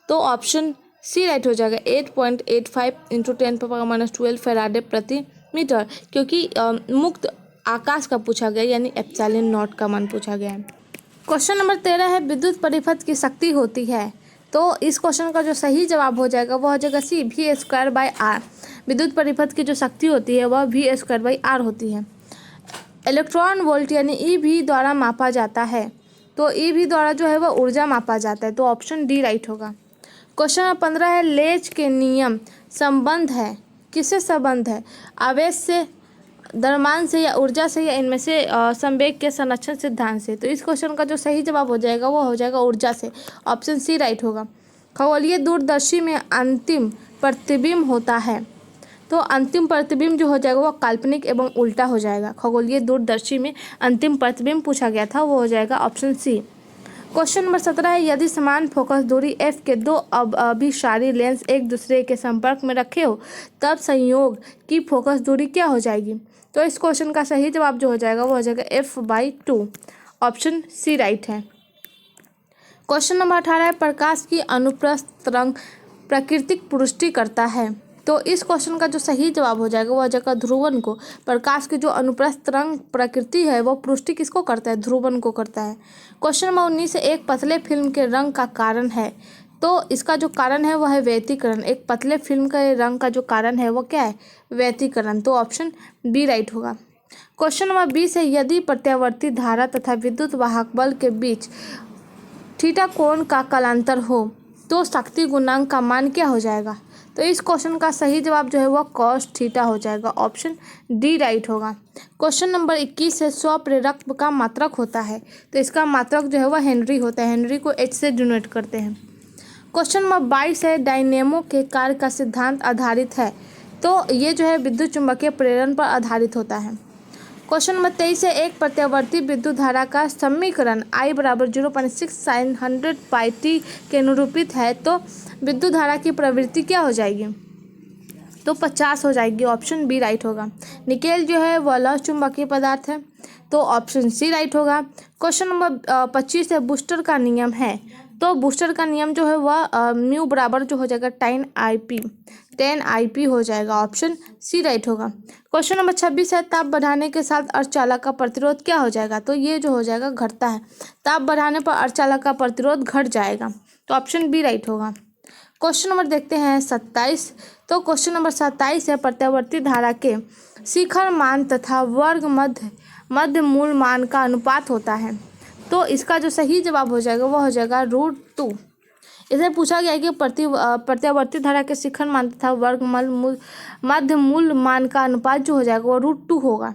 तो ऑप्शन सी राइट हो जाएगा, 8.85 इंटू 10⁻12 फैराडे प्रति मीटर क्योंकि मुक्त आकाश का पूछा गया यानी एप्सिलॉन नॉट का मान पूछा गया है। क्वेश्चन नंबर 13 है, विद्युत परिपथ की शक्ति होती है तो इस क्वेश्चन का जो सही जवाब हो जाएगा वो हो जाएगा सी, V²/R। विद्युत परिपथ की जो शक्ति होती है वह V²/R होती है। इलेक्ट्रॉन वोल्ट यानी EV द्वारा मापा जाता है तो EV द्वारा जो है वह ऊर्जा मापा जाता है तो ऑप्शन डी राइट होगा। क्वेश्चन नंबर 15 है, लेज के नियम संबंध है, किससे संबंध है? आवेश से, द्रव्यमान से या ऊर्जा से या इनमें से संवेग के संरक्षण सिद्धांत से। तो इस क्वेश्चन का जो सही जवाब हो जाएगा वो हो जाएगा ऊर्जा से। ऑप्शन सी राइट होगा। खगोलीय दूरदर्शी में अंतिम प्रतिबिंब होता है तो अंतिम प्रतिबिंब जो हो जाएगा वो काल्पनिक एवं उल्टा हो जाएगा। खगोलीय दूरदर्शी में अंतिम प्रतिबिंब पूछा गया था वो हो जाएगा ऑप्शन सी। क्वेश्चन नंबर 17 है, यदि समान फोकस दूरी f के दो अभिसारी लेंस एक दूसरे के संपर्क में रखे हो तब संयोग की फोकस दूरी क्या हो जाएगी? तो इस क्वेश्चन का सही जवाब जो हो जाएगा वो हो जाएगा f/2। ऑप्शन सी राइट है। क्वेश्चन नंबर 18 है, प्रकाश की अनुप्रस्थ तरंग प्राकृतिक पुष्टि करता है तो इस क्वेश्चन का जो सही जवाब हो जाएगा वो हो जाएगा ध्रुवन को। प्रकाश की जो अनुप्रस्थ तरंग प्रकृति है वो पुष्टि किसको करता है? ध्रुवन को करता है। क्वेश्चन नंबर 19 है, एक पतले फिल्म के रंग का कारण है। तो इसका जो कारण है वह है व्यतिकरण। एक पतले फिल्म के रंग का जो कारण है वो क्या है? व्यतिकरण। तो ऑप्शन बी राइट होगा। क्वेश्चन नंबर 20 है, यदि प्रत्यावर्ती धारा तथा विद्युत वाहक बल के बीच थीटा कोण का कालांतर हो तो शक्ति गुणांक का मान क्या हो जाएगा? तो इस क्वेश्चन का सही जवाब जो है वह कॉस थीटा हो जाएगा। ऑप्शन डी राइट होगा। क्वेश्चन नंबर 21 है, स्वप्रेरक का मात्रक होता है। तो इसका मात्रक जो है वह हेनरी होता है। हेनरी को एच से डिनोट करते हैं। क्वेश्चन नंबर 22 है, डायनेमो के कार्य का सिद्धांत आधारित है। तो ये जो है विद्युत चुम्बकीय प्रेरण पर आधारित होता है। क्वेश्चन नंबर 23 है, एक प्रत्यावर्ती विद्युत धारा का समीकरण I बराबर 0.6 sin 100 पाई t के अनुरूपित है। तो विद्युत धारा की प्रवृत्ति क्या हो जाएगी? तो 50 हो जाएगी। ऑप्शन बी राइट होगा। निकेल जो है वह लौह चुंबकीय पदार्थ है। तो ऑप्शन सी राइट होगा। क्वेश्चन नंबर 25 है, बूस्टर का नियम है। तो बूस्टर का नियम जो है वह म्यू बराबर जो हो जाएगा 10 IP हो जाएगा। ऑप्शन सी राइट होगा। क्वेश्चन नंबर 26 है, ताप बढ़ाने के साथ अर्धचालक का प्रतिरोध क्या हो जाएगा? तो ये जो हो जाएगा घटता है। ताप बढ़ाने पर अर्धचालक का प्रतिरोध घट जाएगा। तो ऑप्शन बी राइट होगा। क्वेश्चन नंबर देखते हैं 27। तो क्वेश्चन नंबर 27 है, प्रत्यावर्ती धारा के शिखर मान तथा वर्ग मध्य मूल मान का अनुपात होता है। तो इसका जो सही जवाब हो जाएगा वो हो जाएगा √2। इसे पूछा गया है कि प्रत्यावर्ती धारा के शिखर मान तथा वर्ग मध्य मूल मान का अनुपात जो हो जाएगा वो √2 होगा।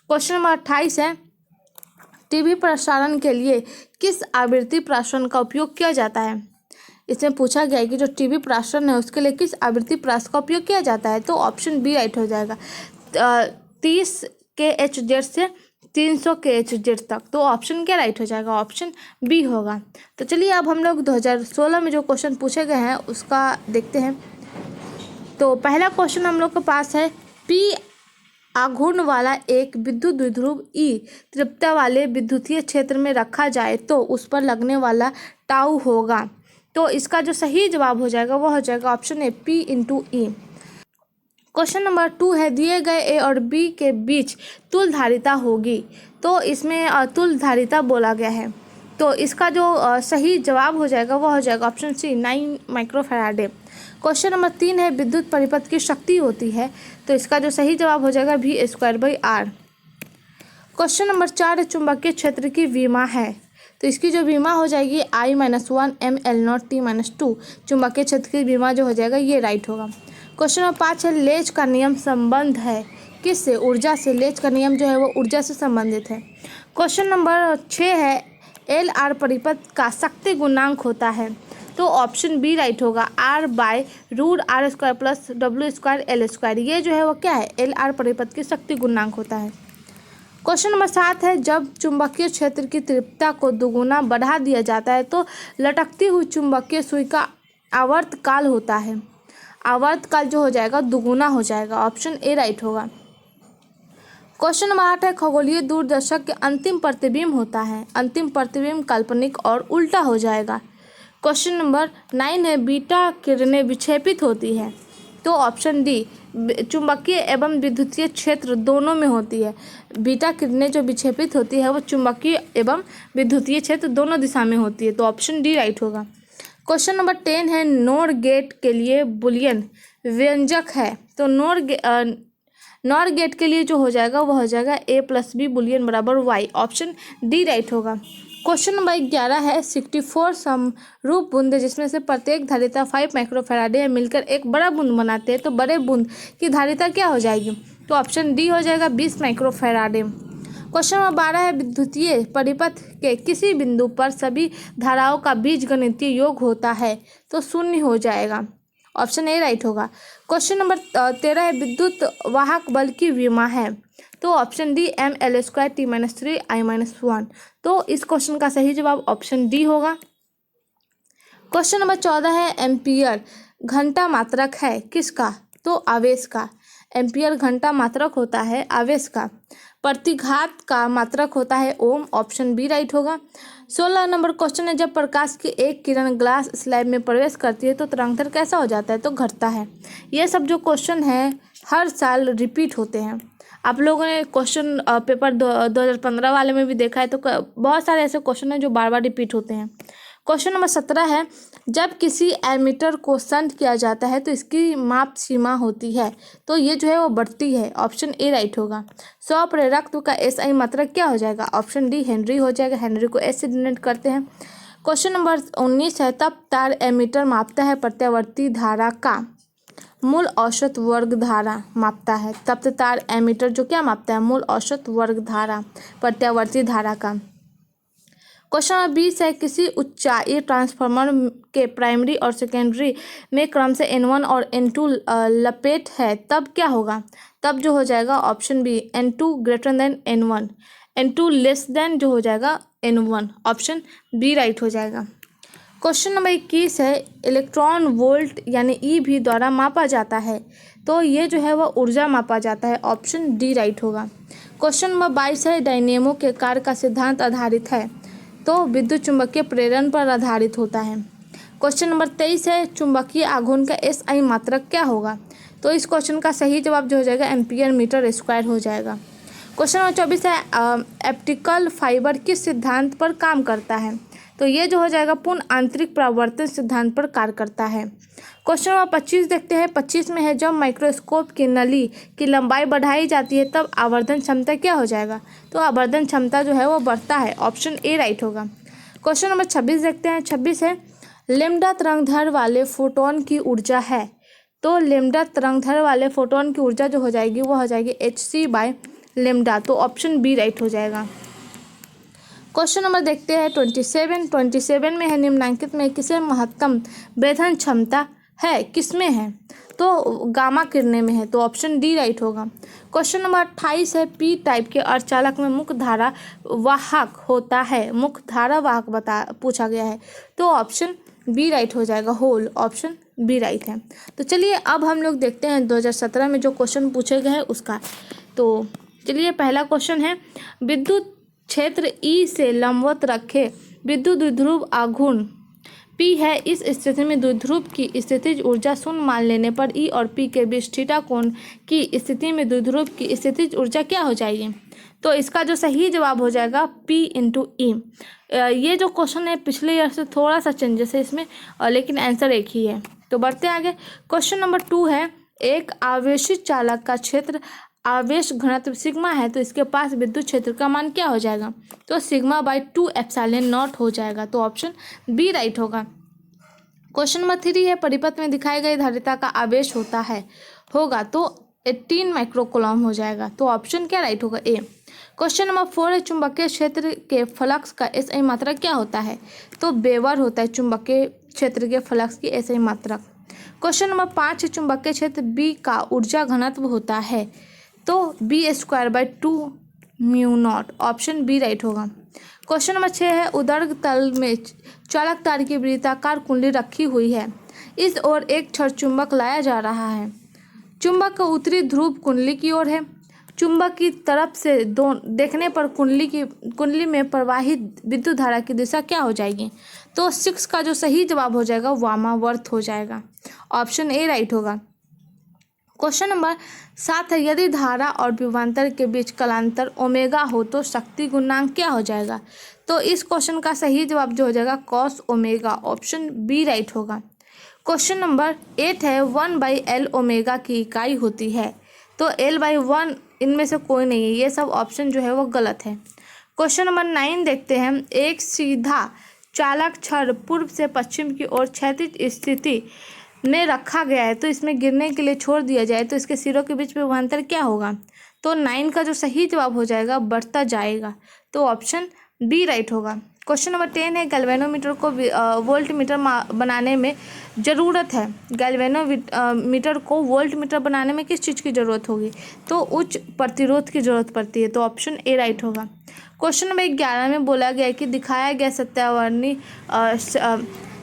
क्वेश्चन नंबर 28 है, टीवी प्रसारण के लिए किस आवृत्ति प्रसारण का उपयोग किया जाता है? इसमें पूछा गया है कि जो टीवी प्रसारण है उसके लिए किस आवृत्ति प्रसारण का उपयोग किया जाता है? तो ऑप्शन बी राइट हो जाएगा। 30 kHz से 300 kHz तक। तो ऑप्शन क्या राइट हो जाएगा? ऑप्शन बी होगा। तो चलिए अब हम लोग 2016 में जो क्वेश्चन पूछे गए हैं उसका देखते हैं। तो पहला क्वेश्चन हम लोग के पास है, पी आघूर्ण वाला एक विद्युत द्विध्रुव ई तीव्रता वाले विद्युतीय क्षेत्र में रखा जाए तो उस पर लगने वाला टाउ होगा। तो इसका जो सही जवाब हो जाएगा वो हो जाएगा option A P × E। Question number 2 है, दिए गए ए और बी के बीच तुल्यधारिता होगी। तो इसमें तुल्यधारिता बोला गया है। तो इसका जो सही जवाब हो जाएगा वो हो जाएगा ऑप्शन सी 9 माइक्रोफैराडे। क्वेश्चन नंबर 3 है, विद्युत परिपथ की शक्ति होती है। तो इसका जो सही जवाब हो जाएगा V²/R। क्वेश्चन नंबर 4 है, चुंबकीय क्षेत्र की विमा है। तो इसकी जो विमा हो जाएगी I-1 mL0 T-2। चुंबकीय क्षेत्र की विमा जो हो जाएगा ये राइट होगा। क्वेश्चन नंबर 5 है, लेज का नियम संबंध है किससे? ऊर्जा से। लेज का नियम जो है वो ऊर्जा से संबंधित है। क्वेश्चन नंबर 6 है, LR परिपथ का शक्ति गुणांक होता है। तो ऑप्शन बी राइट होगा, R/√R² + W² L²। ये जो है वो क्या है? LR परिपथ की शक्ति गुणांक होता है। क्वेश्चन नंबर 7 है, जब चुंबकीय क्षेत्र की तीव्रता को दुगुना बढ़ा दिया जाता है तो लटकती हुई चुंबकीय सुई का आवर्तकाल होता है। आवर्तकाल जो हो जाएगा दुगुना हो जाएगा। ऑप्शन ए राइट होगा। क्वेश्चन नंबर 8 है, खगोलीय दूरदर्शक के अंतिम प्रतिबिंब होता है। अंतिम प्रतिबिंब काल्पनिक और उल्टा हो जाएगा। क्वेश्चन नंबर 9 है, बीटा किरणें विक्षेपित होती है। तो ऑप्शन डी, चुंबकीय एवं विद्युतीय क्षेत्र दोनों में होती है। बीटा किरणें जो विक्षेपित होती है वो चुंबकीय एवं विद्युतीय क्षेत्र दोनों दिशा में होती है। तो ऑप्शन डी राइट होगा। क्वेश्चन नंबर 10 है, नॉर गेट के लिए बुलियन व्यंजक है। तो नॉर गेट के लिए जो हो जाएगा वो हो जाएगा A+B बुलियन बराबर Y। ऑप्शन डी राइट होगा। क्वेश्चन नंबर 11 है, 64 समरूप बूंदे जिसमें से प्रत्येक धारिता 5 माइक्रोफैराडे मिलकर एक बड़ा बूंद बनाते हैं तो बड़े बूंद की धारिता क्या हो जाएगी? तो ऑप्शन डी हो जाएगा 20 माइक्रोफैराडे। क्वेश्चन नंबर 12 है, विद्युतीय परिपथ के किसी बिंदु पर सभी धाराओं का बीजगणितीय योग होता है तो 0 हो जाएगा। ऑप्शन ए राइट होगा। क्वेश्चन नंबर 13 है, विद्युत वाहक बल की विमा है। तो option D mL² T-3 I-1। तो इस क्वेश्चन का सही जवाब ऑप्शन डी होगा। क्वेश्चन नंबर 14 है, एम्पियर घंटा मात्रक है किसका? तो आवेश का। एम्पियर घंटा मात्रक होता है आवेश का। प्रतिघात का मात्रक होता है ओम। ऑप्शन बी राइट होगा। 16 नंबर क्वेश्चन है, जब प्रकाश की एक किरण ग्लास स्लैब में प्रवेश करती है तो तरंगदैर्घ्य कैसा हो जाता है? तो घटता है। ये सब जो क्वेश्चन हैं हर साल रिपीट होते हैं। आप लोगों ने क्वेश्चन पेपर 2015 वाले में भी देखा है, तो बहुत सारे ऐसे क्वेश्चन हैं जो बार बार रिपीट होते हैं। क्वेश्चन नंबर 17 है, जब किसी एमीटर को शंट किया जाता है तो इसकी माप सीमा होती है, तो ये जो है वो बढ़ती है। ऑप्शन ए राइट होगा। 100 प्रेरकत्व का एसआई मात्रक क्या हो जाएगा? ऑप्शन डी हेनरी हो जाएगा। हेनरी को एस से डिनोट करते हैं। क्वेश्चन नंबर 19 है, तब तार एमीटर मापता है प्रत्यावर्ती धारा का मूल औसत वर्ग धारा मापता है। तब तार एमीटर जो क्या मापता है? मूल औसत वर्ग धारा प्रत्यावर्ती धारा का। क्वेश्चन नंबर 20 है, किसी ऊंचाई ट्रांसफार्मर के प्राइमरी और सेकेंडरी में क्रम से N1 और N2 लपेट है, तब क्या होगा? तब जो हो जाएगा option B N2 greater than N1, N2 less than जो हो जाएगा N1। ऑप्शन बी राइट हो जाएगा। क्वेश्चन नंबर 21 है, इलेक्ट्रॉन वोल्ट यानी EV द्वारा मापा जाता है, तो ये जो है वह ऊर्जा मापा जाता है। ऑप्शन डी राइट होगा। क्वेश्चन नंबर 22 है, डायनेमो के कार्य का सिद्धांत आधारित है, तो विद्युत चुंबकीय प्रेरण पर आधारित होता है। क्वेश्चन नंबर 23 है, चुंबकीय आघूर्ण का एसआई मात्रक क्या होगा? तो इस क्वेश्चन का सही जवाब जो हो जाएगा एम्पियर मीटर स्क्वायर हो जाएगा। क्वेश्चन नंबर 24 है, ऑप्टिकल फाइबर किस सिद्धांत पर काम करता है? तो ये जो हो जाएगा पूर्ण आंतरिक परावर्तन सिद्धांत पर कार्य करता है। क्वेश्चन नंबर 25 देखते हैं। 25 में है, जब माइक्रोस्कोप की नली की लंबाई बढ़ाई जाती है तब आवर्धन क्षमता क्या हो जाएगा? तो आवर्धन क्षमता जो है वो बढ़ता है। ऑप्शन ए राइट होगा। क्वेश्चन नंबर 26 देखते हैं। 26 है, लैम्डा तरंगधर वाले फोटोन की ऊर्जा है, तो लैम्डा तरंगधर वाले फोटोन की ऊर्जा जो हो जाएगी वो हो जाएगी hc/λ, तो ऑप्शन बी राइट हो जाएगा। क्वेश्चन नंबर देखते हैं 27 में है, निम्नलिखित में किसे महत्तम वेधन क्षमता है? किसमें है? तो गामा किरणें में है, तो ऑप्शन डी राइट होगा। क्वेश्चन नंबर 28 है, पी टाइप के अर्धचालक में मुख्य धारा वाहक होता है, मुख्य धारा वाहक पूछा गया है, तो ऑप्शन बी राइट हो जाएगा। होल, ऑप्शन बी राइट है। तो चलिए अब हम लोग देखते हैं 2017 में जो क्वेश्चन पूछे गए हैं उसका। तो चलिए पहला क्वेश्चन है, विद्युत क्षेत्र ई से लंबवत रखे विद्युत द्विध्रुव आघूर्ण P है, इस स्थिति में द्विध्रुव की स्थितिज ऊर्जा शून्य मान लेने पर E और P के बीच थीटा कोण की स्थिति में द्विध्रुव की स्थितिज ऊर्जा क्या हो जाएगी? तो इसका जो सही जवाब हो जाएगा P × E। ये जो क्वेश्चन है पिछले ईयर से थोड़ा सा चेंजेस है इसमें, लेकिन आंसर एक ही है। तो बढ़ते आगे। क्वेश्चन नंबर 2 है, एक आवेशित चालक का क्षेत्र आवेश घनत्व सिग्मा है, तो इसके पास विद्युत क्षेत्र का मान क्या हो जाएगा? तो σ/2 एप्सिलॉन नॉट हो जाएगा, तो ऑप्शन बी राइट होगा। क्वेश्चन नंबर 3 है, परिपथ में दिखाई गई धारिता का आवेश होगा तो 18 माइक्रोकूलम हो जाएगा, तो ऑप्शन क्या राइट होगा? ए। क्वेश्चन नंबर 4 है, चुंबकीय क्षेत्र के फ्लक्स का एसआई मात्रक क्या होता है? तो वेबर होता है चुंबकीय क्षेत्र के फ्लक्स की एसआई मात्रक। क्वेश्चन नंबर 5 है, चुंबकीय क्षेत्र बी का ऊर्जा घनत्व होता है, तो B²/2 μ0, ऑप्शन बी राइट होगा। क्वेश्चन नंबर 6 है, उदर्ग तल में चालक तार की वृत्ताकार कुंडली रखी हुई है, इस ओर एक क्षण चुंबक लाया जा रहा है, चुंबक का उत्तरी ध्रुव कुंडली की ओर है, चुंबक की तरफ से देखने पर कुंडली में प्रवाहित विद्युत धारा की दिशा क्या हो जाएगी? तो 6 का जो सही जवाब हो जाएगा वामावर्त हो जाएगा, ऑप्शन ए राइट होगा। क्वेश्चन नंबर 7 है, यदि धारा और विभवांतर के बीच कलांतर ओमेगा हो तो शक्ति गुणांक क्या हो जाएगा? तो इस क्वेश्चन का सही जवाब जो हो जाएगा cos omega, option B right होगा। क्वेश्चन नंबर 8 है, 1/L ओमेगा की इकाई होती है, तो L/1 इनमें से कोई नहीं है, ये सब ऑप्शन जो है वो गलत है। क्वेश्चन नंबर 9 देखते हैं, एक सीधा चालक छड़ पूर्व से पश्चिम की ओर क्षैतिज स्थिति में रखा गया है, तो इसमें गिरने के लिए छोड़ दिया जाए तो इसके सिरों के बीच विभवांतर क्या होगा? तो 9 का जो सही जवाब हो जाएगा बढ़ता जाएगा, तो ऑप्शन बी राइट होगा। क्वेश्चन नंबर 10 है, गैल्वेनोमीटर को वोल्ट मीटर बनाने में ज़रूरत है, गैल्वेनोमीटर को वोल्ट मीटर बनाने में किस चीज़ की ज़रूरत होगी? तो उच्च प्रतिरोध की ज़रूरत पड़ती है, तो ऑप्शन ए राइट होगा। क्वेश्चन नंबर 11 में बोला गया कि दिखाया गया सत्यावर्णी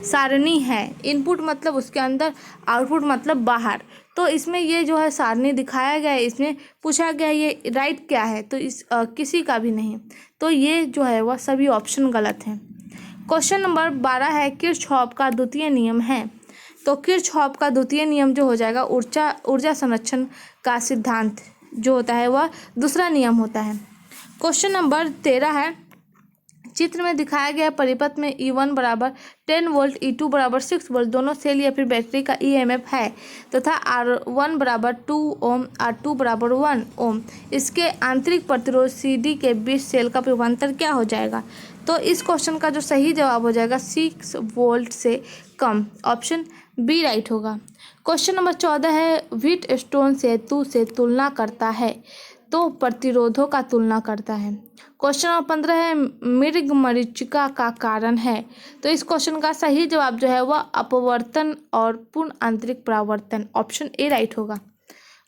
सारणी है, इनपुट मतलब उसके अंदर, आउटपुट मतलब बाहर, तो इसमें ये जो है सारणी दिखाया गया है, इसमें पूछा गया ये राइट क्या है? तो इस किसी का भी नहीं, तो ये जो है वह सभी ऑप्शन गलत हैं। क्वेश्चन नंबर 12 है, किरचॉफ का द्वितीय नियम है, तो किरचॉफ का द्वितीय नियम जो हो जाएगा ऊर्जा संरक्षण का सिद्धांत जो होता है वह दूसरा नियम होता है। क्वेश्चन नंबर 13 है, चित्र में दिखाया गया परिपथ में E1 बराबर 10 वोल्ट, E2 बराबर 6 वोल्ट दोनों सेल या फिर बैटरी का EMF है तथा R1 बराबर 2 ओम, R2 बराबर 1 ओम। इसके आंतरिक प्रतिरोध CD के बीच सेल का विभवांतर क्या हो जाएगा? तो इस क्वेश्चन का जो सही जवाब हो जाएगा 6 वोल्ट से कम, ऑप्शन बी राइट होगा। क्वेश्चन नंबर 14 है, व्हीट स्टोन सेतु से तुलना करता है तो प्रतिरोधों का तुलना करता है। क्वेश्चन नंबर 15 है, मृग मरीचिका का कारण है। तो इस क्वेश्चन का सही जवाब जो है वह अपवर्तन और पूर्ण आंतरिक परावर्तन, ऑप्शन ए राइट होगा।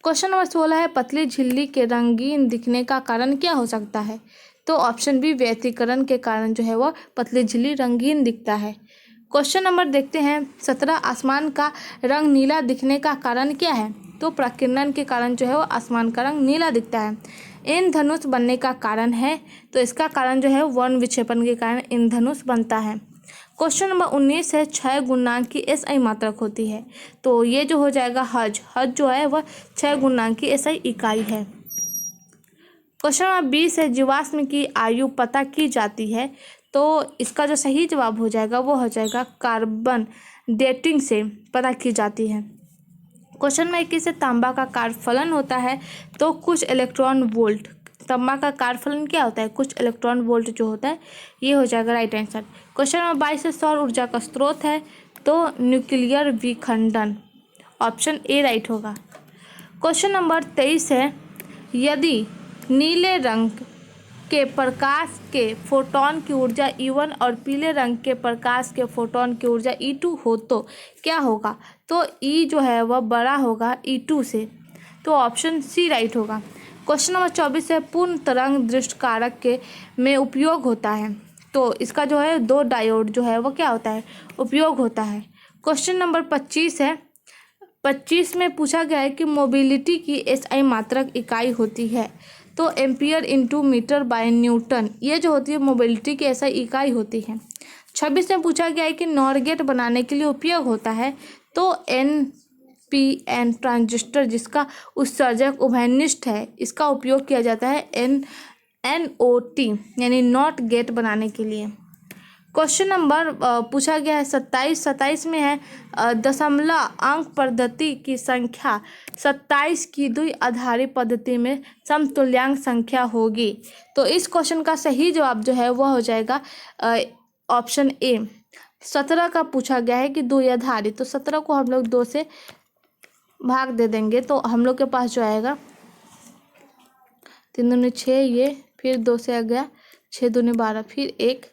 क्वेश्चन नंबर 16 है, पतली झिल्ली के रंगीन दिखने का कारण क्या हो सकता है? तो ऑप्शन बी व्यतिकरण के कारण जो है वह पतली झिल्ली रंगीन दिखता है। क्वेश्चन नंबर देखते हैं 17, आसमान का रंग नीला दिखने का कारण क्या है? तो प्रकीर्णन के कारण जो है वो आसमान का रंग नीला दिखता है। इंद्रधनुष बनने का कारण है, तो इसका कारण जो है वर्ण विक्षेपण के कारण इंद्रधनुष बनता है। क्वेश्चन नंबर 19 है, 6 गुणांक की SI मात्रक होती है। तो ये जो हो जाएगा हज जो है वह 6 गुणांक की SI इकाई है। क्वेश्चन नंबर 20 है, जीवाश्म की आयु पता की जाती है। तो इसका जो सही जवाब हो जाएगा वो हो जाएगा कार्बन डेटिंग से पता की जाती है। क्वेश्चन नंबर 21 है, तांबा का कार्यफलन होता है तो कुछ इलेक्ट्रॉन वोल्ट। तांबा का कार्यफलन क्या होता है? कुछ इलेक्ट्रॉन वोल्ट जो होता है, ये हो जाएगा राइट आंसर। क्वेश्चन नंबर 22 है, सौर ऊर्जा का स्रोत है तो न्यूक्लियर विखंडन, ऑप्शन ए राइट होगा। क्वेश्चन नंबर 23 है, यदि नीले रंग के प्रकाश के फोटोन की ऊर्जा E1 और पीले रंग के प्रकाश के फोटोन की ऊर्जा E2 हो तो क्या होगा? तो E जो है वह बड़ा होगा E2 से, तो ऑप्शन सी राइट होगा। क्वेश्चन नंबर 24 है, पूर्ण तरंग दृष्टिकारक के में उपयोग होता है। तो इसका जो है 2 डायोड जो है वो क्या होता है? उपयोग होता है। क्वेश्चन नंबर 25 है, 25 में पूछा गया है कि मोबिलिटी की SI मात्रक इकाई होती है। तो ampere into metre by newton, ये जो होती है मोबिलिटी की SI इकाई होती है। 26 में पूछा गया है कि नॉर गेट बनाने के लिए उपयोग होता है। तो NPN ट्रांजिस्टर जिसका उत्सर्जक उभयनिष्ठ है, इसका उपयोग किया जाता है NOT यानी नॉट गेट बनाने के लिए। क्वेश्चन नंबर पूछा गया है 27 में है, दशमलव अंक पद्धति की संख्या 27 की द्विआधारी पद्धति में समतुल्यांक संख्या होगी। तो इस क्वेश्चन का सही जवाब जो है वह हो जाएगा ऑप्शन ए। 17 का पूछा गया है कि द्विआधारी, तो 17 को हम लोग 2 से भाग दे देंगे तो हम लोग के पास जो आएगा 3 दूनी 6, ये फिर 2 से आ गया 6 दूनी 12, फिर 1,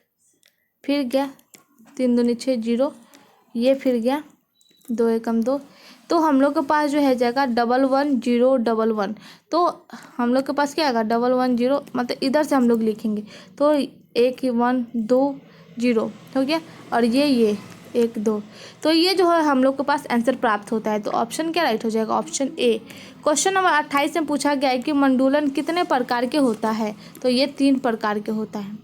फिर गया 3 दूनी 6 0, ये फिर गया 2 एकम 2, तो हम लोग के पास जो है जाएगा 11011। तो हम लोग के पास क्या आएगा 110, मतलब इधर से हम लोग लिखेंगे तो 1 1 2 0 हो गया, और ये 1 2, तो ये जो है हम लोग के पास आंसर प्राप्त होता है। तो ऑप्शन क्या राइट हो जाएगा? Option A. क्वेश्चन नंबर 28 में पूछा गया है कि मंडूलन कितने प्रकार के होता है? तो ये 3 प्रकार के होता है।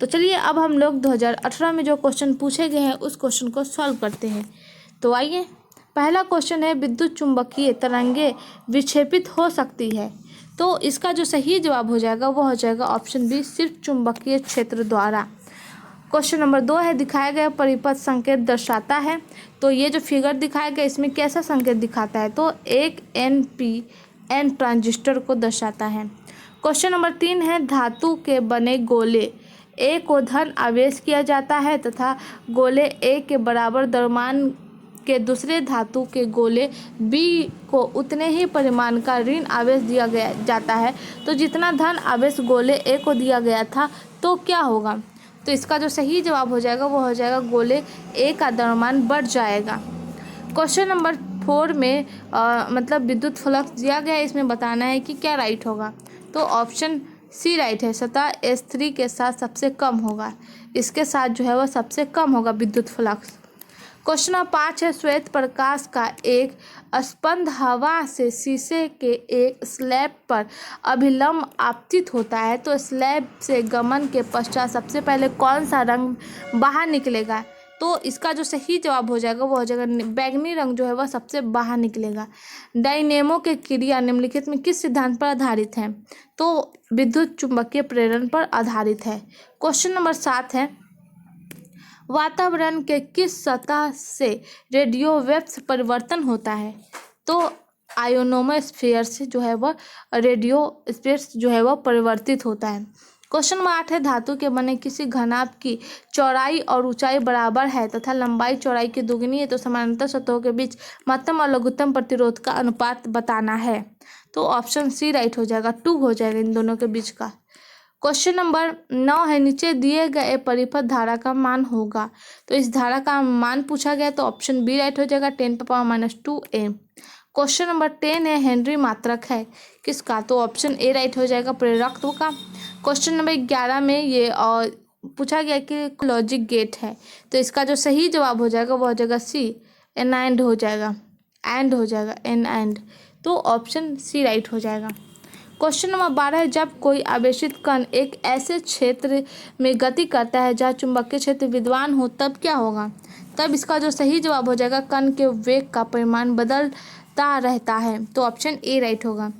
तो चलिए अब हम लोग 2018 में जो क्वेश्चन पूछे गए हैं उस क्वेश्चन को सॉल्व करते हैं। तो आइए, पहला क्वेश्चन है, विद्युत चुंबकीय तरंगे विक्षेपित हो सकती है। तो इसका जो सही जवाब हो जाएगा वो हो जाएगा ऑप्शन बी, सिर्फ चुंबकीय क्षेत्र द्वारा। क्वेश्चन नंबर 2 है, दिखाया गया परिपथ संकेत दर्शाता है। तो ये जो फिगर दिखाया गया इसमें कैसा संकेत दिखाता है? तो एक NPN ट्रांजिस्टर को दर्शाता है। क्वेश्चन नंबर 3 है, धातु के बने गोले A को धन आवेश किया जाता है तथा गोले A के बराबर द्रव्यमान के दूसरे धातु के गोले B को उतने ही परिमाण का ऋण आवेश दिया गया जाता है। तो जितना धन आवेश गोले A को दिया गया था तो क्या होगा? तो इसका जो सही जवाब हो जाएगा वो हो जाएगा गोले A का द्रव्यमान बढ़ जाएगा। क्वेश्चन नंबर 4 में मतलब विद्युत फ्लक्स दिया गया है, इसमें बताना है कि क्या राइट होगा। तो ऑप्शन सी राइट है, सतह S3 के साथ सबसे कम होगा, इसके साथ जो है वह सबसे कम होगा विद्युत फ्लक्स। क्वेश्चन नंबर 5 है, श्वेत प्रकाश का एक स्पंद हवा से शीशे के एक स्लैब पर अभिलंब आपतित होता है। तो स्लैब से गमन के पश्चात सबसे पहले कौन सा रंग बाहर निकलेगा? तो तो इसका जो सही जवाब हो जाएगा वो हो जाएगा बैगनी रंग जो है वह सबसे बाहर निकलेगा। डायनेमो के क्रिया निम्नलिखित में किस सिद्धांत पर आधारित है? तो विद्युत चुंबकीय प्रेरण पर आधारित है। क्वेश्चन नंबर 7 है, वातावरण के किस सतह से रेडियो वेव्स परिवर्तन होता है? तो आयोनोस्फीयर से जो है वह रेडियो स्पेस जो है वह परिवर्तित होता है। क्वेश्चन नंबर 8 है, धातु के बने किसी घनाभ की चौड़ाई और ऊंचाई बराबर है तथा लंबाई चौड़ाई की दुगनी है तो समानांतर सतहों के बीच महत्तम और लघुत्तम प्रतिरोध का अनुपात बताना है। तो ऑप्शन सी राइट हो जाएगा, 2 हो जाएगा इन दोनों के बीच का। क्वेश्चन नंबर 9 है, नीचे दिए गए परिपथ धारा का मान होगा। तो इस धारा का मान पूछा गया तो ऑप्शन बी राइट हो जाएगा, 10⁻⁻2a। क्वेश्चन नंबर 10 है, हेनरी मात्रक है किसका? तो ऑप्शन ए राइट हो जाएगा, प्रेरकत्व का। क्वेश्चन नंबर 11 में ये पूछा गया कि लॉजिक गेट है, तो इसका जो सही जवाब हो जाएगा वो हो जाएगा सी, एन हो जाएगा, एंड हो जाएगा, एंड। तो ऑप्शन सी राइट हो जाएगा। क्वेश्चन नंबर 12 है, जब कोई आवेशित कण एक ऐसे क्षेत्र में गति करता है जहाँ चुंबकीय क्षेत्र विद्यमान हो तब क्या होगा? तब इसका जो सही जवाब हो जाएगा कण के वेग का परिमाण बदलता रहता है। तो ऑप्शन ए राइट होगा।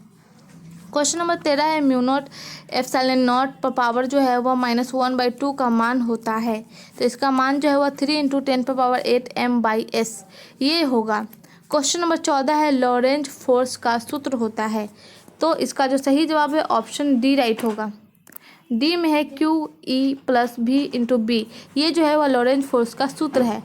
क्वेश्चन नंबर 13 है, म्यू0 एप्सिलॉन नॉट पर पावर जो है वह -1/2 का मान होता है, तो इसका मान जो है वह 3 × 10⁸ m/s ये होगा। क्वेश्चन नंबर 14 है, लॉरेंज फोर्स का सूत्र होता है, तो इसका जो सही जवाब है ऑप्शन डी राइट होगा। डी में है QE + V × B, ये जो है वह लॉरेंज फोर्स का सूत्र है।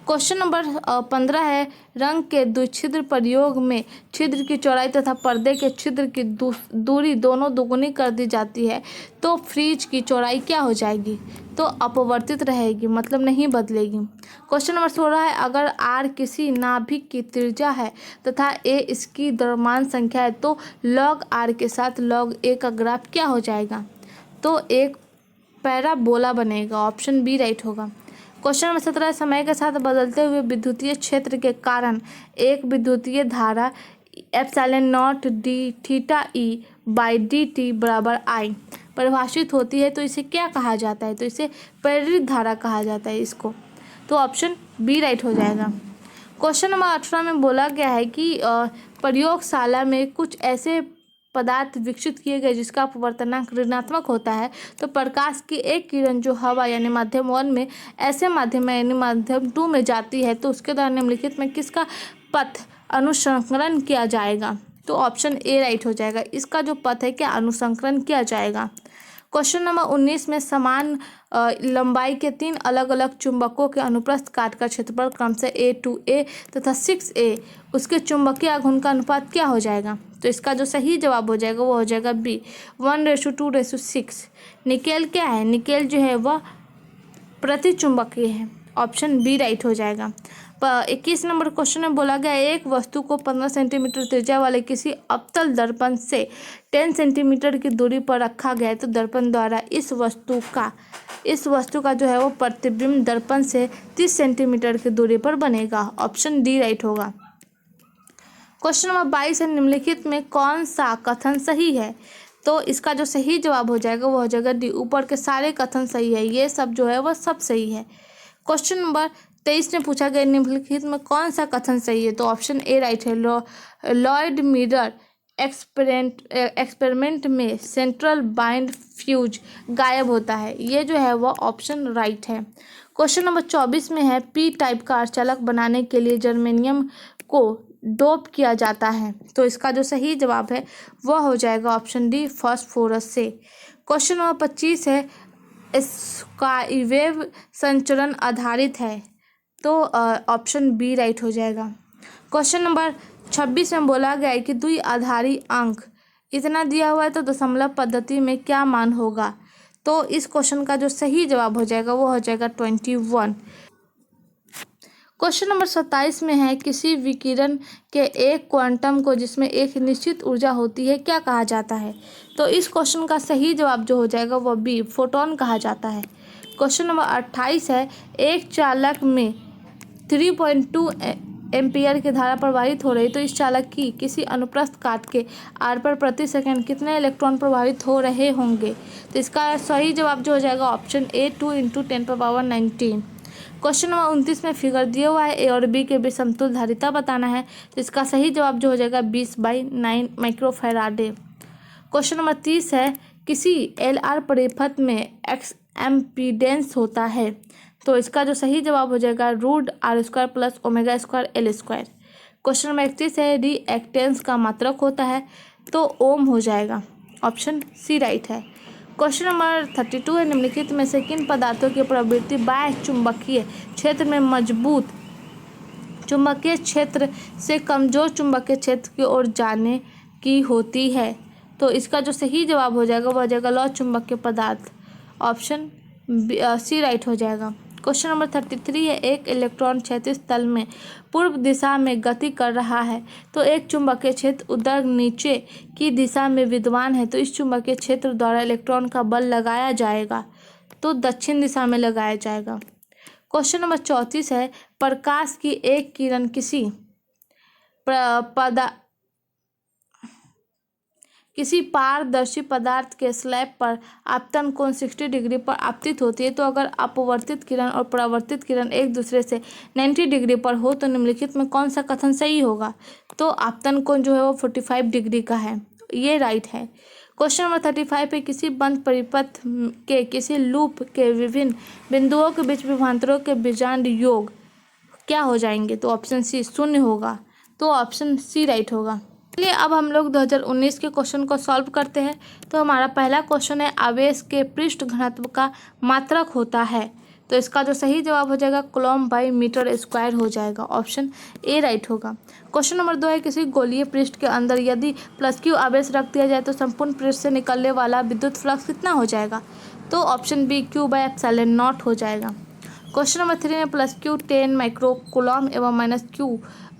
क्वेश्चन नंबर 15 है, रंग के द्विछिद्र प्रयोग में छिद्र की चौड़ाई तथा पर्दे के छिद्र की दूरी दोनों दुगुनी कर दी जाती है तो फ्रिज की चौड़ाई क्या हो जाएगी? तो अपवर्तित रहेगी, मतलब नहीं बदलेगी। क्वेश्चन नंबर 16 है, अगर R किसी नाभिक की त्रिज्या है तथा A इसकी द्रव्यमान संख्या है तो log R के साथ log A का ग्राफ क्या हो जाएगा? तो एक पैराबोला बनेगा, ऑप्शन बी राइट होगा। क्वेश्चन नंबर 17, समय के साथ बदलते हुए विद्युतीय क्षेत्र के कारण एक विद्युतीय धारा ε0 dθE/dt = I परिभाषित होती है, तो इसे क्या कहा जाता है? तो इसे प्रेरित धारा कहा जाता है इसको। तो ऑप्शन बी राइट हो जाएगा। क्वेश्चन नंबर 18 में बोला गया है कि प्रयोगशाला में कुछ ऐसे पदार्थ विकसित किए गए जिसका अपवर्तनांक ऋणात्मक होता है, तो प्रकाश की एक किरण जो हवा यानी माध्यम 1 में ऐसे माध्यम यानी माध्यम 2 में जाती है तो उसके द्वारा निम्नलिखित में किसका पथ अनुसंकरण किया जाएगा? तो ऑप्शन ए राइट हो जाएगा, इसका जो पथ है क्या अनुसंकरण किया जाएगा। क्वेश्चन नंबर 19 में समान लंबाई के 3 अलग अलग चुंबकों के अनुप्रस्थ काट का क्षेत्रफल क्रमशः A2A तथा 6A उसके चुंबकीय आघूर्ण का अनुपात क्या हो जाएगा? तो इसका जो सही जवाब हो जाएगा वो हो जाएगा बी, 1:2:6। निकेल क्या है? निकेल जो है वह प्रतिचुंबकीय है, ऑप्शन बी राइट हो जाएगा। 21 नंबर क्वेश्चन में बोला गया एक वस्तु को 15 सेंटीमीटर त्रिज्या वाले किसी अवतल दर्पण से 10 सेंटीमीटर की दूरी पर रखा गया है तो दर्पण द्वारा इस वस्तु का जो है वो प्रतिबिंब दर्पण से 30 सेंटीमीटर की दूरी पर बनेगा, ऑप्शन डी राइट होगा। क्वेश्चन नंबर 22 है, निम्नलिखित में कौन सा कथन सही है? तो इसका जो सही जवाब हो जाएगा वो हो जाएगा डी, ऊपर के सारे कथन सही है, ये सब जो है वह सब सही है। क्वेश्चन नंबर 23 में पूछा गया निम्नलिखित में कौन सा कथन सही है? तो ऑप्शन ए राइट है, लॉयड मिरर एक्सपेरिमेंट में सेंट्रल बाइंड फ्यूज गायब होता है, ये जो है वह ऑप्शन राइट है। क्वेश्चन नंबर 24 में है, पी टाइप का अर्धचालक बनाने के लिए जर्मेनियम को डोप किया जाता है, तो इसका जो सही जवाब है वह हो जाएगा ऑप्शन डी, फास्फोरस से। क्वेश्चन नंबर 25 है, स्काईवेव संचरण आधारित है, तो ऑप्शन बी राइट हो जाएगा। क्वेश्चन नंबर 26 में बोला गया है कि द्विआधारी अंक इतना दिया हुआ है तो दशमलव पद्धति में क्या मान होगा? तो इस क्वेश्चन का जो सही जवाब हो जाएगा वो हो जाएगा 21। क्वेश्चन नंबर 27 में है, किसी विकिरण के एक क्वांटम को जिसमें एक निश्चित ऊर्जा होती है क्या कहा जाता है? तो इस क्वेश्चन का सही जवाब जो हो जाएगा वो बी, फोटोन कहा जाता है। क्वेश्चन नंबर 28 है, एक चालक में 3.2 एम्पियर की धारा प्रवाहित हो रही तो इस चालक की किसी अनुप्रस्थ काट के आर पर प्रति सेकंड कितने इलेक्ट्रॉन प्रवाहित हो रहे होंगे? तो इसका सही जवाब जो हो जाएगा ऑप्शन ए, 2 × 10⁻19। क्वेश्चन नंबर 29 में फिगर दिया हुआ है ए और बी के बीच समतुल्य धारिता बताना है। तो इसका सही जवाब जो हो जाएगा 20/9 माइक्रोफैराडे। क्वेश्चन नंबर 30 है किसी LR परिपथ में एक्स एम्पीडेंस होता है। तो इसका जो सही जवाब हो जाएगा √R² plus ω² L²। Question number 31 है रिएक्टेंस का मात्रक होता है। तो ओम हो जाएगा, ऑप्शन सी राइट है। क्वेश्चन नंबर 32 है निम्नलिखित में से किन पदार्थों की प्रवृत्ति बाह्य चुंबकीय क्षेत्र में मजबूत चुंबकीय क्षेत्र से कमजोर चुंबकीय क्षेत्र की ओर जाने की होती है। तो इसका जो सही जवाब हो जाएगा वो हो जाएगा लौह चुंबकीय पदार्थ, ऑप्शन सी राइट हो जाएगा। क्वेश्चन नंबर 33 है एक इलेक्ट्रॉन क्षैतिज तल में पूर्व दिशा में गति कर रहा है। तो एक चुंबकीय क्षेत्र उधर नीचे की दिशा में विद्यमान है। तो इस चुंबकीय क्षेत्र द्वारा इलेक्ट्रॉन का बल लगाया जाएगा, तो दक्षिण दिशा में लगाया जाएगा। क्वेश्चन नंबर 34 है प्रकाश की एक किरण किसी पारदर्शी पदार्थ के स्लैब पर आपतन कोण 60 डिग्री पर आपतित होती है। तो अगर अपवर्तित किरण और परावर्तित किरण एक दूसरे से 90 डिग्री पर हो तो निम्नलिखित में कौन सा कथन सही होगा। तो आपतन कोण जो है वो 45 डिग्री का है, ये राइट है। क्वेश्चन नंबर 35 पे किसी बंद परिपथ के किसी लूप के विभिन्न बिंदुओं के बीच विभवांतरों के बीजांड योग क्या हो जाएंगे। तो ऑप्शन सी 0 होगा, तो ऑप्शन सी राइट होगा। चलिए अब हम लोग 2019 के क्वेश्चन को सॉल्व करते हैं। तो हमारा पहला क्वेश्चन है आवेश के पृष्ठ घनत्व का मात्रक होता है। तो इसका जो सही जवाब हो जाएगा कूलम्ब/मीटर² हो जाएगा, ऑप्शन ए राइट होगा। क्वेश्चन नंबर 2 है किसी गोलीय पृष्ठ के अंदर यदि +Q आवेश रख दिया जाए तो संपूर्ण पृष्ठ से निकलने वाला विद्युत फ्लक्स कितना हो जाएगा। तो ऑप्शन बी Q/ε0 हो जाएगा। क्वेश्चन नंबर 3 में +Q 10 माइक्रोकूलम्ब एवं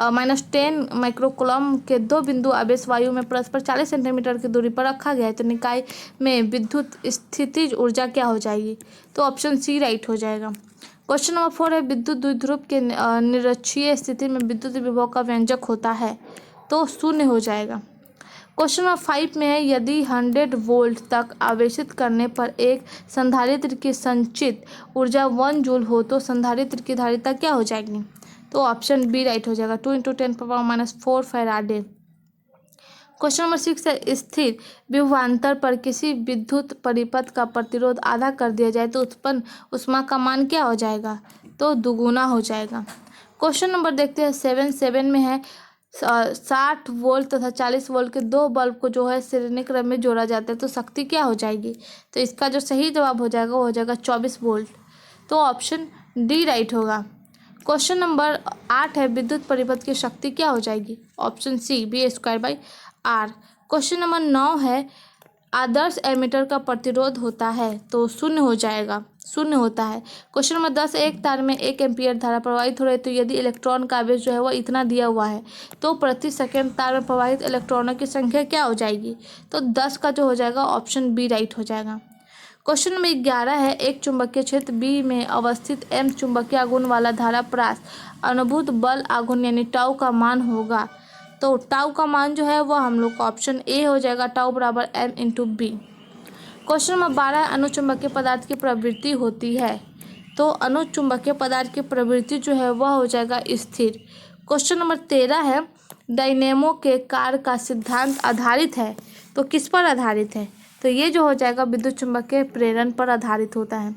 -10 माइक्रोकूलम्ब के दो बिंदु आवेश वायु में परस्पर 40 सेंटीमीटर की दूरी पर रखा गया है। तो निकाय में विद्युत स्थितिज ऊर्जा क्या हो जाएगी। तो ऑप्शन सी राइट हो जाएगा। क्वेश्चन नंबर 4 है विद्युत द्विध्रुव के निरक्षीय स्थिति में विद्युत विभव का व्यंजक होता है। तो 0 हो जाएगा। क्वेश्चन नंबर 5 में है यदि 100 वोल्ट तक आवेशित करने पर एक संधारित्र की संचित ऊर्जा 1 जूल हो तो संधारित्र की धारिता क्या हो जाएगी। तो ऑप्शन बी राइट हो जाएगा 2 × 10⁻⁴ फैराडे। क्वेश्चन नंबर 6 है स्थिर विभवांतर पर किसी विद्युत परिपथ का प्रतिरोध आधा कर दिया जाए तो उत्पन्न ऊष्मा का मान क्या हो जाएगा। तो दुगुना हो जाएगा। क्वेश्चन नंबर देखते हैं 7 में है 60 वोल्ट तथा 40 वोल्ट के दो बल्ब को जो है श्रेणी क्रम में जोड़ा जाता है तो शक्ति क्या हो जाएगी। तो इसका जो सही जवाब हो जाएगा वो हो जाएगा 24 वोल्ट, तो ऑप्शन डी राइट होगा। क्वेश्चन नंबर 8 है विद्युत परिपथ की शक्ति क्या हो जाएगी। Option C V²/R। Question number 9 है आदर्श एमीटर का प्रतिरोध होता है। तो 0 हो जाएगा, 0 होता है। क्वेश्चन नंबर 10 एक तार में 1 एम्पीयर धारा प्रवाहित हो रही है तो यदि इलेक्ट्रॉन का आवेश जो है वो इतना दिया हुआ है तो प्रति सेकंड तार में प्रवाहित इलेक्ट्रॉनों की संख्या क्या हो जाएगी। तो 10 का जो हो जाएगा ऑप्शन बी राइट हो जाएगा। क्वेश्चन नंबर 11 है एक चुंबकीय क्षेत्र बी में अवस्थित m चुंबकीय आघूर्ण वाला धारा परास अनुभूत बल आघूर्ण यानी टाउ का मान होगा। तो टाउ का मान जो है वह हम लोग का ऑप्शन ए हो जाएगा, टाउ बराबर m/b। क्वेश्चन नंबर 12 अनुचुंबकीय पदार्थ की प्रवृत्ति होती है। तो अनुचुंबकीय पदार्थ की प्रवृत्ति जो है वह हो जाएगा स्थिर। क्वेश्चन नंबर 13 है डायनेमो के कार्य का सिद्धांत आधारित है। तो किस पर आधारित है। तो ये जो हो जाएगा विद्युत चुंबकीय प्रेरण पर आधारित होता है।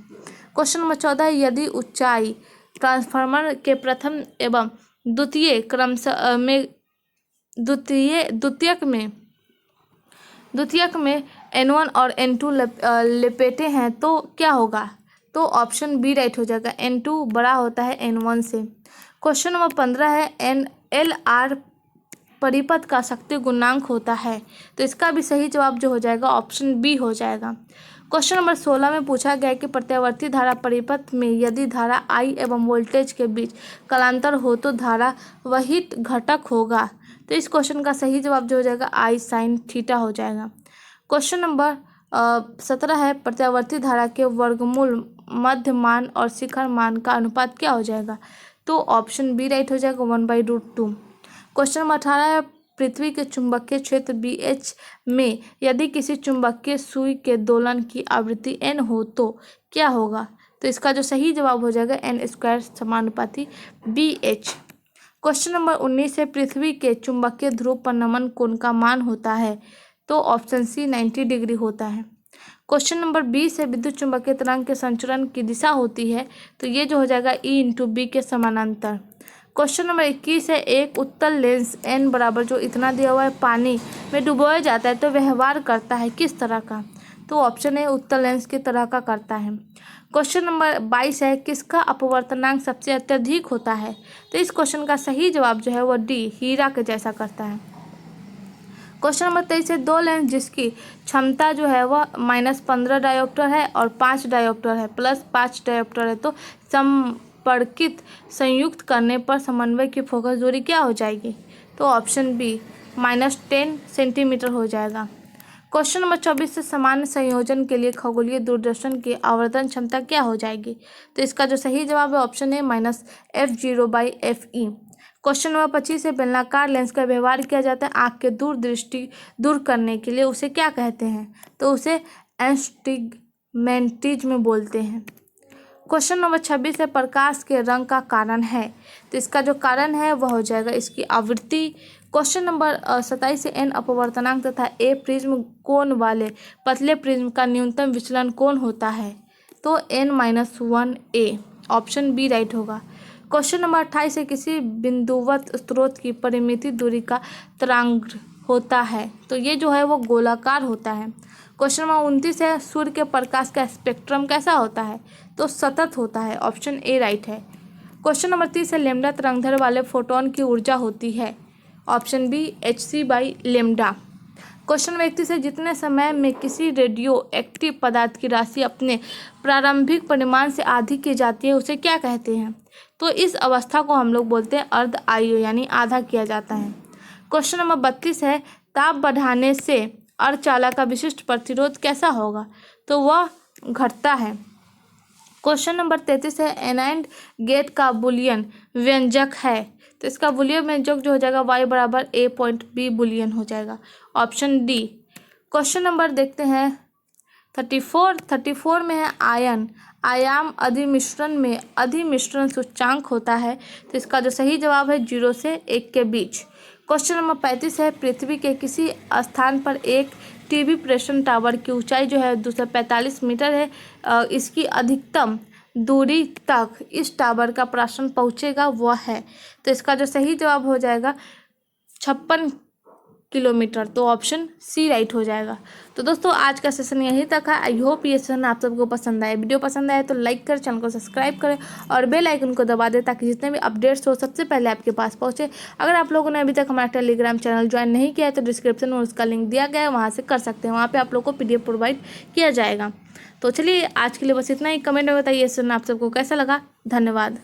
क्वेश्चन नंबर 14 है यदि ऊंचाई ट्रांसफार्मर के प्रथम एवं द्वितीय क्रमशः में द्वितीयक में N1 और N2 लपेटे हैं तो क्या होगा। तो ऑप्शन बी राइट हो जाएगा, N2 बड़ा होता है N1 से। क्वेश्चन नंबर 15 है LR परिपथ का शक्ति गुणांक होता है। तो इसका भी सही जवाब जो हो जाएगा ऑप्शन बी हो जाएगा। क्वेश्चन नंबर 16 में पूछा गया कि प्रत्यावर्ती धारा परिपथ में यदि धारा I एवं वोल्टेज के बीच कालांतर हो तो धारा वहित घटक होगा। तो इस क्वेश्चन का सही जवाब जो हो जाएगा I sin थीटा हो जाएगा। क्वेश्चन नंबर 17 है प्रत्यावर्ती धारा के वर्गमूल मध्य मान और शिखर मान का अनुपात क्या हो जाएगा। तो ऑप्शन बी राइट हो जाएगा 1/√2। क्वेश्चन नंबर 18 है पृथ्वी के चुंबकीय क्षेत्र BH में यदि किसी चुंबकीय सुई के दोलन की आवृत्ति n हो तो क्या होगा। तो इसका जो सही जवाब हो जाएगा n² समानुपाती BH। क्वेश्चन नंबर 19 है, पृथ्वी के चुंबकीय ध्रुव पर नमन कोण का मान होता है? तो ऑप्शन सी 90 डिग्री होता है। क्वेश्चन नंबर 20 है, विद्युत चुंबकीय तरंग के संचरण की दिशा होती है? तो ये जो हो जाएगा E/B के समानांतर। क्वेश्चन नंबर 21 है, एक उत्तल लेंस n बराबर जो इतना दिया हुआ है पानी में डुबोया जाता है तो व्यवहार करता है किस तरह का? तो ऑप्शन ए उत्तल लेंस की तरह का करता है। क्वेश्चन नंबर 22 है, किसका अपवर्तनांक सबसे अत्यधिक होता है? तो इस क्वेश्चन का सही जवाब जो है वो डी हीरा के जैसा करता है। क्वेश्चन नंबर 23 है, दो लेंस जिसकी क्षमता जो है वह -15 डायोप्टर है और 5 डायोप्टर है +5 डायोप्टर है, तो संपर्कित संयुक्त करने पर समन्वय की फोकस दूरी क्या हो जाएगी? तो ऑप्शन बी -10 सेंटीमीटर हो जाएगा। क्वेश्चन नंबर 24 से सामान्य संयोजन के लिए खगोलीय दूरदर्शन की आवर्धन क्षमता क्या हो जाएगी? तो इसका जो सही जवाब है option A -F0/FE। Question number 25 है, बेलनाकार लेंस का व्यवहार किया जाता है आँख के दूरदृष्टि दूर करने के लिए, उसे क्या कहते हैं? तो उसे एस्टिग्मेटिज्म बोलते हैं। क्वेश्चन नंबर 26 है, प्रकाश के रंग का कारण है? तो इसका जो कारण है वह हो जाएगा इसकी आवृत्ति। क्वेश्चन नंबर 27 है, n अपवर्तनांक तथा a प्रिज्म कोण वाले पतले प्रिज्म का न्यूनतम विचलन कोण होता है? तो n-1a, ऑप्शन बी राइट होगा। क्वेश्चन नंबर 28 है, किसी बिंदुवत स्रोत की परिमित दूरी का तरांग होता है? तो ये जो है वो गोलाकार होता है। क्वेश्चन नंबर 29 है, सूर्य के प्रकाश का स्पेक्ट्रम कैसा होता है? तो सतत होता है, ऑप्शन ए राइट है। क्वेश्चन नंबर 30 है, लैम्डा तरंगदैर्घ्य वाले फोटोन की ऊर्जा होती है? Option B hc/λ। Question number 31 है, जितने समय में किसी रेडियो एक्टिव पदार्थ की राशि अपने प्रारंभिक परिमाण से आधी की जाती है उसे क्या कहते हैं? तो इस अवस्था को हम लोग बोलते हैं अर्ध आयु, यानी आधा किया जाता है। क्वेश्चन नंबर 32 है, ताप बढ़ाने से अर्धचालक का विशिष्ट प्रतिरोध कैसा होगा? तो वह घटता है। क्वेश्चन नंबर 33 है, एनाइंड गेट का बुलियन व्यंजक है? तो इसका बुलियन व्यंजक जो हो जाएगा y = a.b बुलियन हो जाएगा, ऑप्शन डी। क्वेश्चन नंबर देखते हैं 34 में है, आयाम अधिमिश्रण सूचकांक होता है? तो इसका जो सही जवाब है 0 से 1 के बीच। क्वेश्चन नंबर 35 है, पृथ्वी के किसी स्थान पर एक टीवी प्रेषण टावर की ऊंचाई जो है 245 मीटर है, इसकी अधिकतम दूरी तक इस टावर का प्रसारण पहुंचेगा वह है? तो इसका जो सही जवाब हो जाएगा 56 किलोमीटर, तो ऑप्शन सी राइट हो जाएगा। तो दोस्तों आज का सेशन यहीं तक है। आई होप ये सेशन आप सबको पसंद आए। वीडियो पसंद आए तो लाइक करें, चैनल को सब्सक्राइब करें और बेल आइकन को दबा दें ताकि जितने भी अपडेट्स हो सबसे पहले आपके पास पहुंचे। अगर आप लोगों ने अभी तक हमारा टेलीग्राम चैनल ज्वाइन नहीं किया है तो डिस्क्रिप्शन में उसका लिंक दिया गया है, वहाँ से कर सकते हैं। वहाँ पर आप लोग को PDF प्रोवाइड किया जाएगा। तो चलिए आज के लिए बस इतना ही। कमेंट में बताइए सेशन आप सबको कैसा लगा। धन्यवाद।